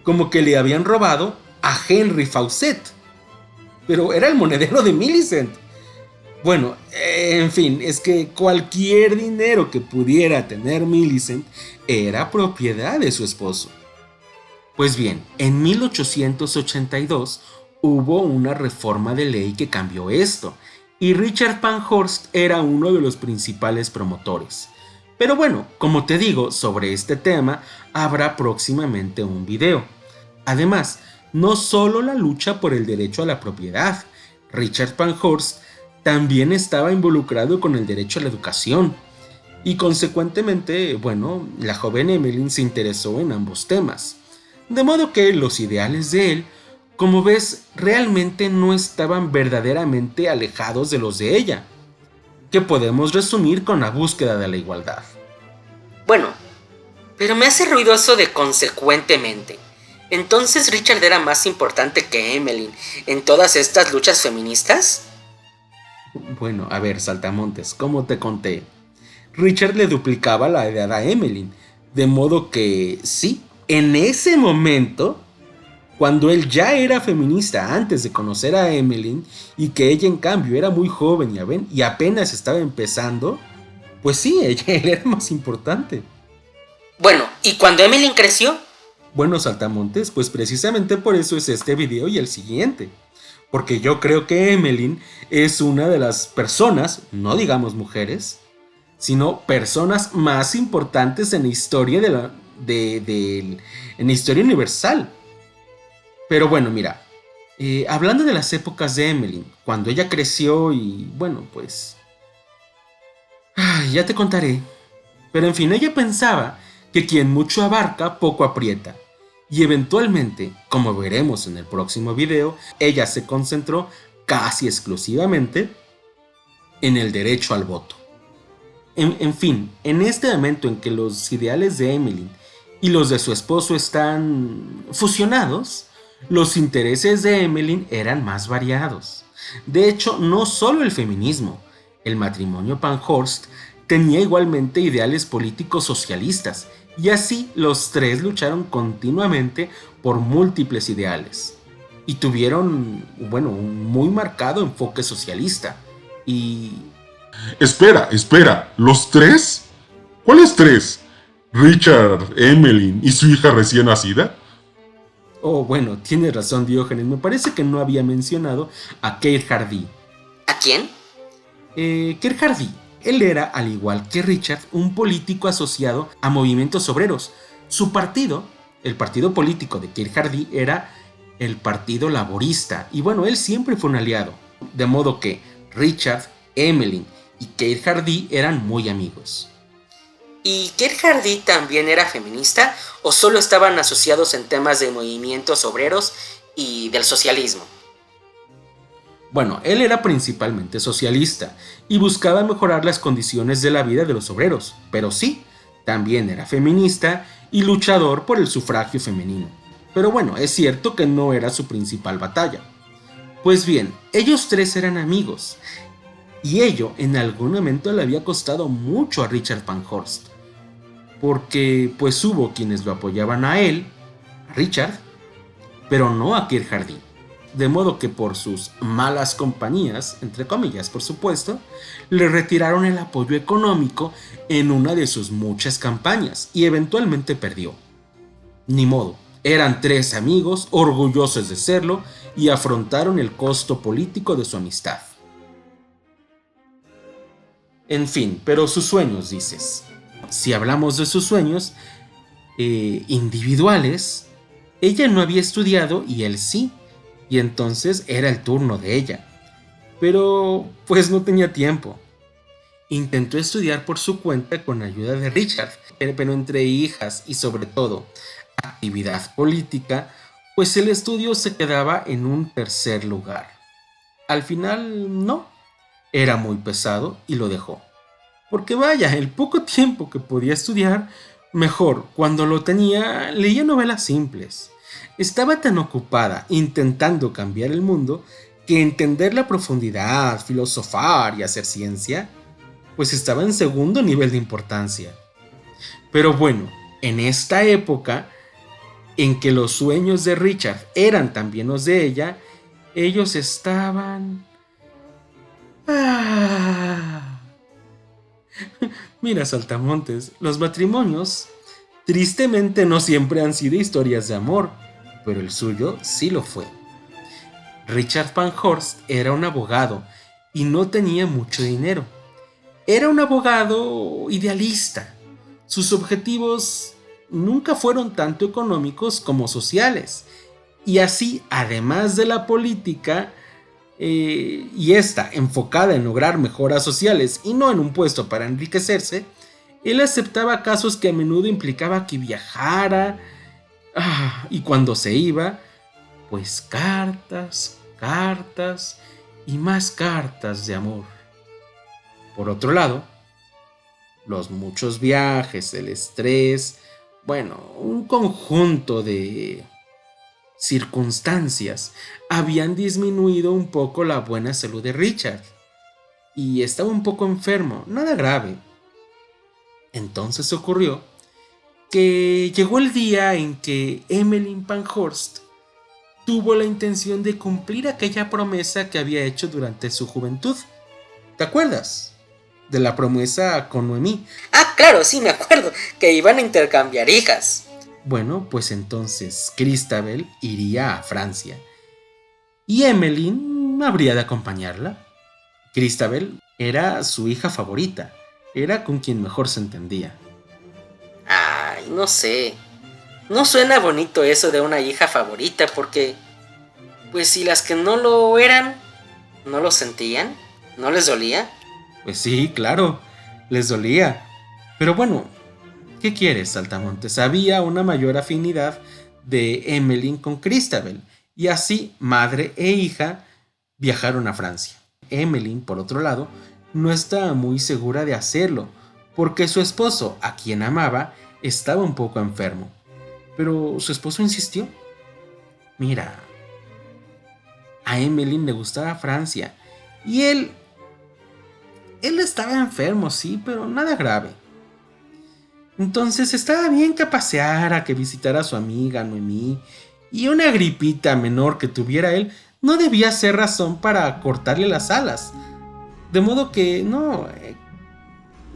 como que le habían robado a Henry Fawcett. Pero era el monedero de Millicent. Bueno, en fin, es que cualquier dinero que pudiera tener Millicent era propiedad de su esposo. Pues bien, en 1882 hubo una reforma de ley que cambió esto, y Richard Pankhurst era uno de los principales promotores. Pero bueno, como te digo, sobre este tema habrá próximamente un video. Además, no solo la lucha por el derecho a la propiedad, Richard Pankhurst también estaba involucrado con el derecho a la educación. Y consecuentemente, bueno, la joven Emmeline se interesó en ambos temas. De modo que los ideales de él, como ves, realmente no estaban verdaderamente alejados de los de ella, que podemos resumir con la búsqueda de la igualdad. Bueno, pero me hace ruido eso de consecuentemente. ¿Entonces Richard era más importante que Emmeline en todas estas luchas feministas? Bueno, a ver, saltamontes, como te conté, Richard le duplicaba la edad a Emmeline, de modo que sí, en ese momento, cuando él ya era feminista antes de conocer a Emmeline y que ella en cambio era muy joven y apenas estaba empezando, pues sí, él era más importante. Bueno, ¿y cuando Emmeline creció? Bueno, saltamontes, pues precisamente por eso es este video y el siguiente. Porque yo creo que Emmeline es una de las personas, no digamos mujeres, sino personas más importantes en la historia en la historia universal. Pero bueno, mira, hablando de las épocas de Emmeline, cuando ella creció y bueno, pues... ya te contaré. Pero en fin, ella pensaba que quien mucho abarca, poco aprieta. Y eventualmente, como veremos en el próximo video, ella se concentró casi exclusivamente en el derecho al voto. En fin, en este momento en que los ideales de Emmeline y los de su esposo están fusionados, los intereses de Emmeline eran más variados. De hecho, no solo el feminismo, el matrimonio Pankhurst tenía igualmente ideales políticos socialistas, y así los tres lucharon continuamente por múltiples ideales. Y tuvieron, bueno, un muy marcado enfoque socialista. Y... Espera, ¿los tres? ¿Cuáles tres? ¿Richard, Emmeline y su hija recién nacida? Oh, bueno, tienes razón, Diógenes. Me parece que no había mencionado a Keir Hardie. ¿A quién? Keir Hardie. Él era, al igual que Richard, un político asociado a movimientos obreros. Su partido, el partido político de Keir Hardie, era el Partido Laborista. Y bueno, él siempre fue un aliado. De modo que Richard, Emmeline y Keir Hardie eran muy amigos. ¿Y Keir Hardie también era feminista o solo estaban asociados en temas de movimientos obreros y del socialismo? Bueno, él era principalmente socialista y buscaba mejorar las condiciones de la vida de los obreros, pero sí, También era feminista y luchador por el sufragio femenino. Pero bueno, es cierto que no era su principal batalla. Pues bien, ellos tres eran amigos, y ello en algún momento le había costado mucho a Richard Pankhurst, porque pues hubo quienes lo apoyaban a él, a Richard, pero no a Kirkcaldy. De modo que por sus malas compañías, entre comillas por supuesto, le retiraron el apoyo económico en una de sus muchas campañas y eventualmente perdió. Ni modo, eran tres amigos orgullosos de serlo y afrontaron el costo político de su amistad. En fin, pero sus sueños, dices. Si hablamos de sus sueños individuales, ella no había estudiado y él sí, y entonces era el turno de ella. Pero pues no tenía tiempo. Intentó estudiar por su cuenta con ayuda de Richard, pero entre hijas y sobre todo actividad política, pues el estudio se quedaba en un tercer lugar. Al final no, era muy pesado y lo dejó. Porque vaya, el poco tiempo que podía estudiar, mejor cuando lo tenía leía novelas simples. Estaba tan ocupada intentando cambiar el mundo que entender la profundidad, filosofar y hacer ciencia, pues estaba en segundo nivel de importancia. Pero bueno, en esta época en que los sueños de Richard eran también los de ella, ellos estaban... Mira, Saltamontes, los matrimonios tristemente no siempre han sido historias de amor, pero el suyo sí lo fue. Richard Pankhurst era un abogado y no tenía mucho dinero. Era un abogado idealista. Sus objetivos nunca fueron tanto económicos como sociales. Y así, además de la política, y esta enfocada en lograr mejoras sociales y no en un puesto para enriquecerse, él aceptaba casos que a menudo implicaba que viajara, y cuando se iba, pues cartas y más cartas de amor. Por otro lado, los muchos viajes, el estrés, bueno, un conjunto de circunstancias habían disminuido un poco la buena salud de Richard y estaba un poco enfermo, nada grave. Entonces ocurrió que llegó el día en que Emmeline Pankhurst tuvo la intención de cumplir aquella promesa que había hecho durante su juventud. ¿Te acuerdas? De la promesa con Noemí. Ah, claro, sí, me acuerdo, que iban a intercambiar hijas. Bueno, pues entonces Christabel iría a Francia y Emmeline habría de acompañarla. Christabel era su hija favorita, era con quien mejor se entendía. Ay, no sé. No suena bonito eso de una hija favorita porque, pues si las que no lo eran, no lo sentían, no les dolía. Pues sí, claro, les dolía. Pero bueno, ¿qué quieres, Saltamontes? Había una mayor afinidad de Emmeline con Christabel, y así madre e hija viajaron a Francia. Emmeline, por otro lado, no estaba muy segura de hacerlo, porque su esposo, a quien amaba, estaba un poco enfermo. Pero su esposo insistió. Mira, a Emmeline le gustaba Francia, y él estaba enfermo, sí, pero nada grave. Entonces estaba bien que paseara, que visitara a su amiga Noemí, y una gripita menor que tuviera él no debía ser razón para cortarle las alas. De modo que no,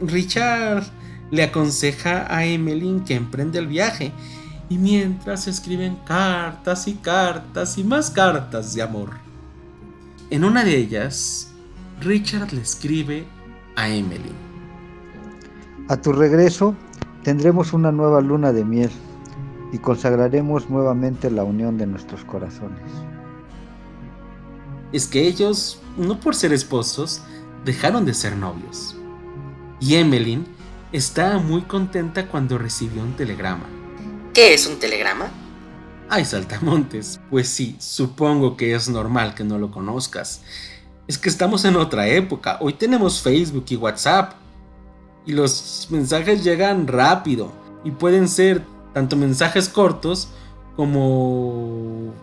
Richard le aconseja a Emmeline que emprenda el viaje, y mientras escriben cartas y más cartas de amor. En una de ellas, Richard le escribe a Emmeline: A tu regreso tendremos una nueva luna de miel y consagraremos nuevamente la unión de nuestros corazones. Es que ellos, no por ser esposos, dejaron de ser novios. Y Emmeline estaba muy contenta cuando recibió un telegrama. ¿Qué es un telegrama? Ay, Saltamontes, pues sí, supongo que es normal que no lo conozcas. Es que estamos en otra época, hoy tenemos Facebook y WhatsApp. Y los mensajes llegan rápido y pueden ser tanto mensajes cortos como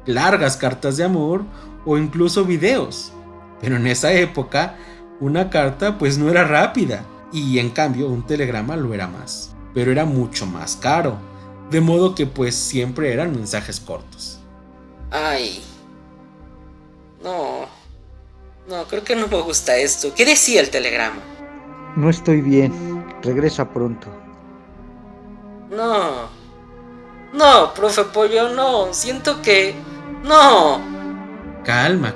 largas cartas de amor o incluso videos. Pero en esa época una carta pues no era rápida y en cambio un telegrama lo era más, pero era mucho más caro, de modo que pues siempre eran mensajes cortos. Ay, no, creo que no me gusta esto. ¿Qué decía el telegrama? No estoy bien, regresa pronto. No, profe Pollo, no, siento que... No. Calma,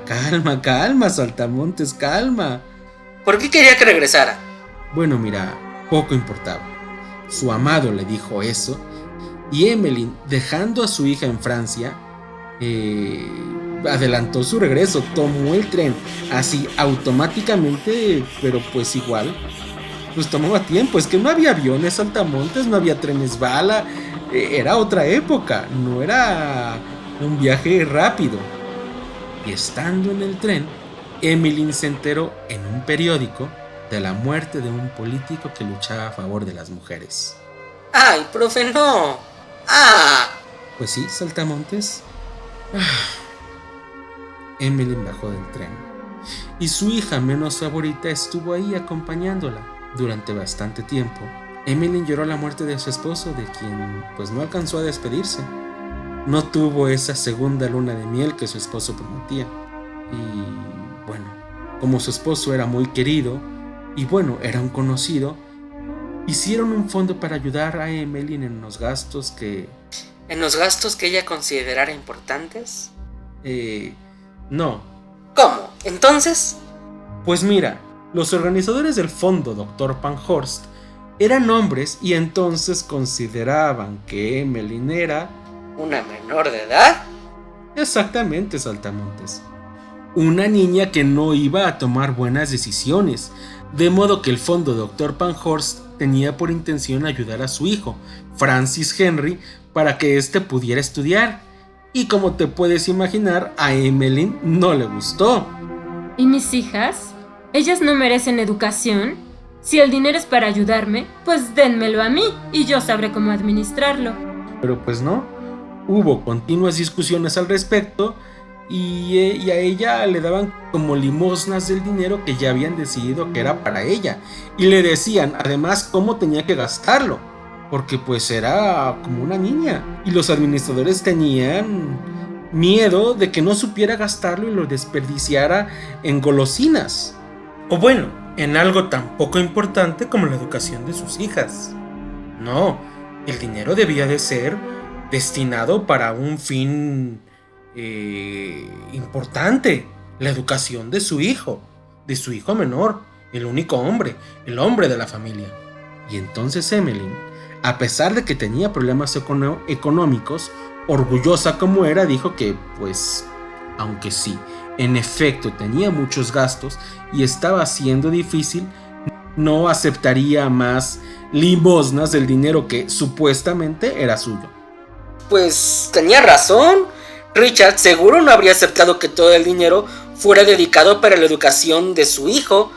Saltamontes, calma. ¿Por qué quería que regresara? Bueno, mira, poco importaba. Su amado le dijo eso y Emmeline, dejando a su hija en Francia, adelantó su regreso, tomó el tren así automáticamente, pero pues igual, pues tomaba tiempo. Es que no había aviones, Saltamontes, no había trenes bala, era otra época, no era un viaje rápido. Y estando en el tren, Emmeline se enteró en un periódico de la muerte de un político que luchaba a favor de las mujeres. ¡Ay, profe, no! Pues sí, Saltamontes. Emmeline bajó del tren y su hija menos favorita estuvo ahí acompañándola durante bastante tiempo. Emmeline lloró la muerte de su esposo, de quien pues no alcanzó a despedirse. No tuvo esa segunda luna de miel que su esposo prometía. Y bueno, como su esposo era muy querido y bueno, era un conocido, hicieron un fondo para ayudar a Emmeline en los gastos que... ¿En los gastos que ella considerara importantes? No. ¿Cómo? ¿Entonces? Pues mira, los organizadores del fondo Dr. Pankhurst eran hombres y entonces consideraban que Emmeline era... ¿Una menor de edad? Exactamente, Saltamontes. Una niña que no iba a tomar buenas decisiones, de modo que el fondo Dr. Pankhurst tenía por intención ayudar a su hijo, Francis Henry, para que éste pudiera estudiar. Y como te puedes imaginar, a Emmeline no le gustó. ¿Y mis hijas? ¿Ellas no merecen educación? Si el dinero es para ayudarme, pues dénmelo a mí y yo sabré cómo administrarlo. Pero pues no. Hubo continuas discusiones al respecto y a ella le daban como limosnas del dinero que ya habían decidido que era para ella. Y le decían además cómo tenía que gastarlo, porque pues era como una niña. Y los administradores tenían miedo de que no supiera gastarlo y lo desperdiciara en golosinas. O bueno, en algo tan poco importante como la educación de sus hijas. No, el dinero debía de ser destinado para un fin importante, la educación de su hijo menor, el único hombre, el hombre de la familia. Y entonces Emmeline, a pesar de que tenía problemas económicos, orgullosa como era, dijo que pues, aunque sí, en efecto tenía muchos gastos y estaba siendo difícil, no aceptaría más limosnas del dinero que supuestamente era suyo. Pues tenía razón. Richard seguro no habría aceptado que todo el dinero fuera dedicado para la educación de su hijo.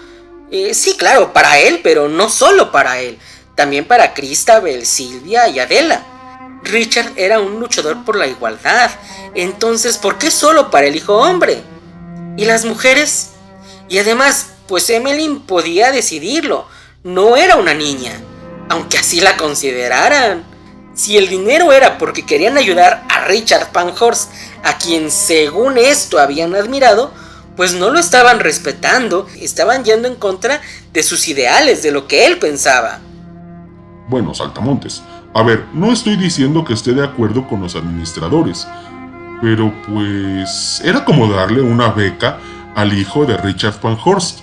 Sí, claro, para él, pero no solo para él. También para Christabel, Sylvia y Adela. Richard era un luchador por la igualdad. Entonces, ¿por qué solo para el hijo hombre? ¿Y las mujeres? Y además, pues Emmeline podía decidirlo. No era una niña, aunque así la consideraran. Si el dinero era porque querían ayudar a Richard Pankhurst, a quien según esto habían admirado, pues no lo estaban respetando, estaban yendo en contra de sus ideales, de lo que él pensaba. Bueno, Saltamontes, a ver, no estoy diciendo que esté de acuerdo con los administradores, pero pues era como darle una beca al hijo de Richard Pankhurst.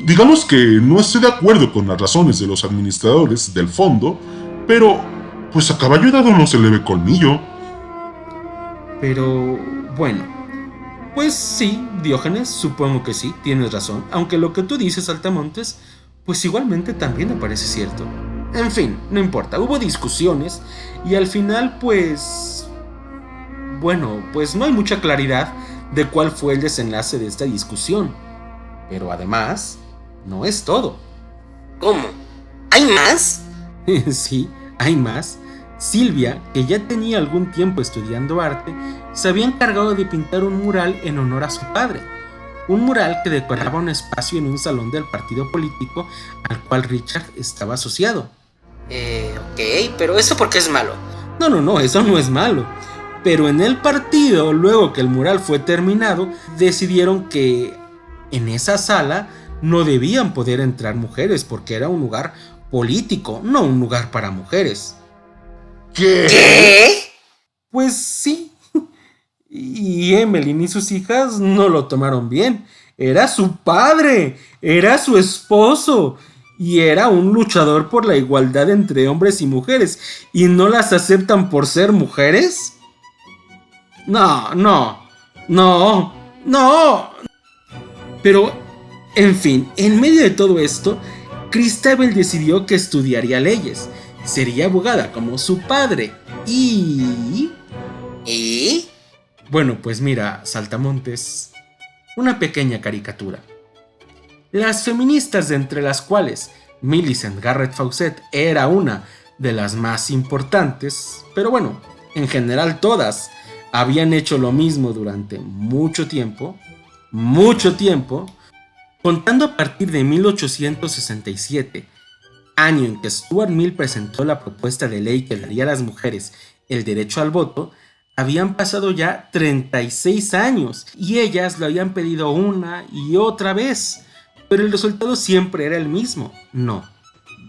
Digamos que no estoy de acuerdo con las razones de los administradores del fondo, pero pues a caballo dado no se le ve colmillo. Pero bueno, pues sí, Diógenes, supongo que sí, tienes razón, aunque lo que tú dices, Saltamontes, pues igualmente también me parece cierto. En fin, no importa, hubo discusiones y al final pues... Bueno, pues no hay mucha claridad de cuál fue el desenlace de esta discusión. Pero además, no es todo. ¿Cómo? ¿Hay más? Sí, hay más. Silvia, que ya tenía algún tiempo estudiando arte, se había encargado de pintar un mural en honor a su padre. Un mural que decoraba un espacio en un salón del partido político al cual Richard estaba asociado. Ok, pero ¿eso por qué es malo? No, eso no es malo. Pero en el partido, luego que el mural fue terminado, decidieron que en esa sala no debían poder entrar mujeres porque era un lugar político, no un lugar para mujeres. ¿Qué? Pues sí. Y Emmeline y sus hijas no lo tomaron bien. Era su padre, era su esposo y era un luchador por la igualdad entre hombres y mujeres. ¿Y no las aceptan por ser mujeres? No. Pero, en fin, en medio de todo esto, Christabel decidió que estudiaría leyes. Sería abogada como su padre. ¿Y? Bueno, pues mira, Saltamontes, una pequeña caricatura. Las feministas, de entre las cuales Millicent Garrett Fawcett era una de las más importantes, pero bueno, en general todas habían hecho lo mismo durante mucho tiempo, contando a partir de 1867, año en que Stuart Mill presentó la propuesta de ley que daría a las mujeres el derecho al voto. Habían pasado ya 36 años y ellas lo habían pedido una y otra vez, pero el resultado siempre era el mismo, no.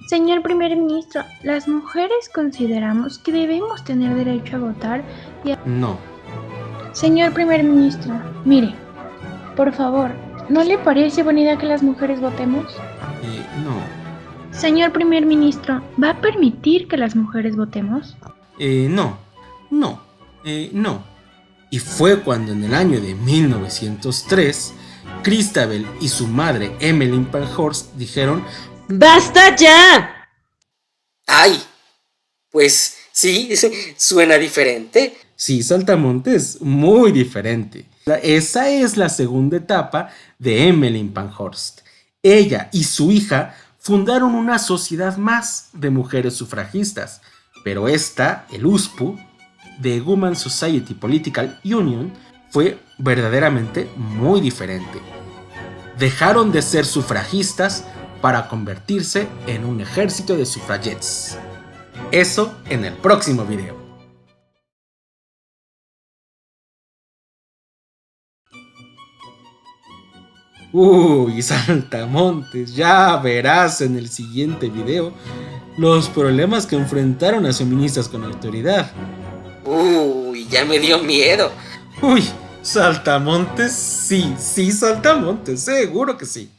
Señor primer ministro, las mujeres consideramos que debemos tener derecho a votar y a... No. Señor primer ministro, mire, por favor, ¿no le parece buena idea que las mujeres votemos? No. Señor primer ministro, ¿va a permitir que las mujeres votemos? No. Y fue cuando en el año de 1903, Christabel y su madre Emmeline Pankhurst dijeron: ¡Basta ya! ¡Ay! Pues sí, suena diferente. Sí, Saltamontes, muy diferente. Esa es la segunda etapa de Emmeline Pankhurst. Ella y su hija fundaron una sociedad más de mujeres sufragistas, pero esta, el USPU, The Women's Society Political Union, fue verdaderamente muy diferente. Dejaron de ser sufragistas para convertirse en un ejército de sufragettes. Eso en el próximo video. Uy, Saltamontes, ya verás en el siguiente video los problemas que enfrentaron las feministas con autoridad. Uy, ya me dio miedo. Uy, Saltamontes, sí, Saltamontes, seguro que sí.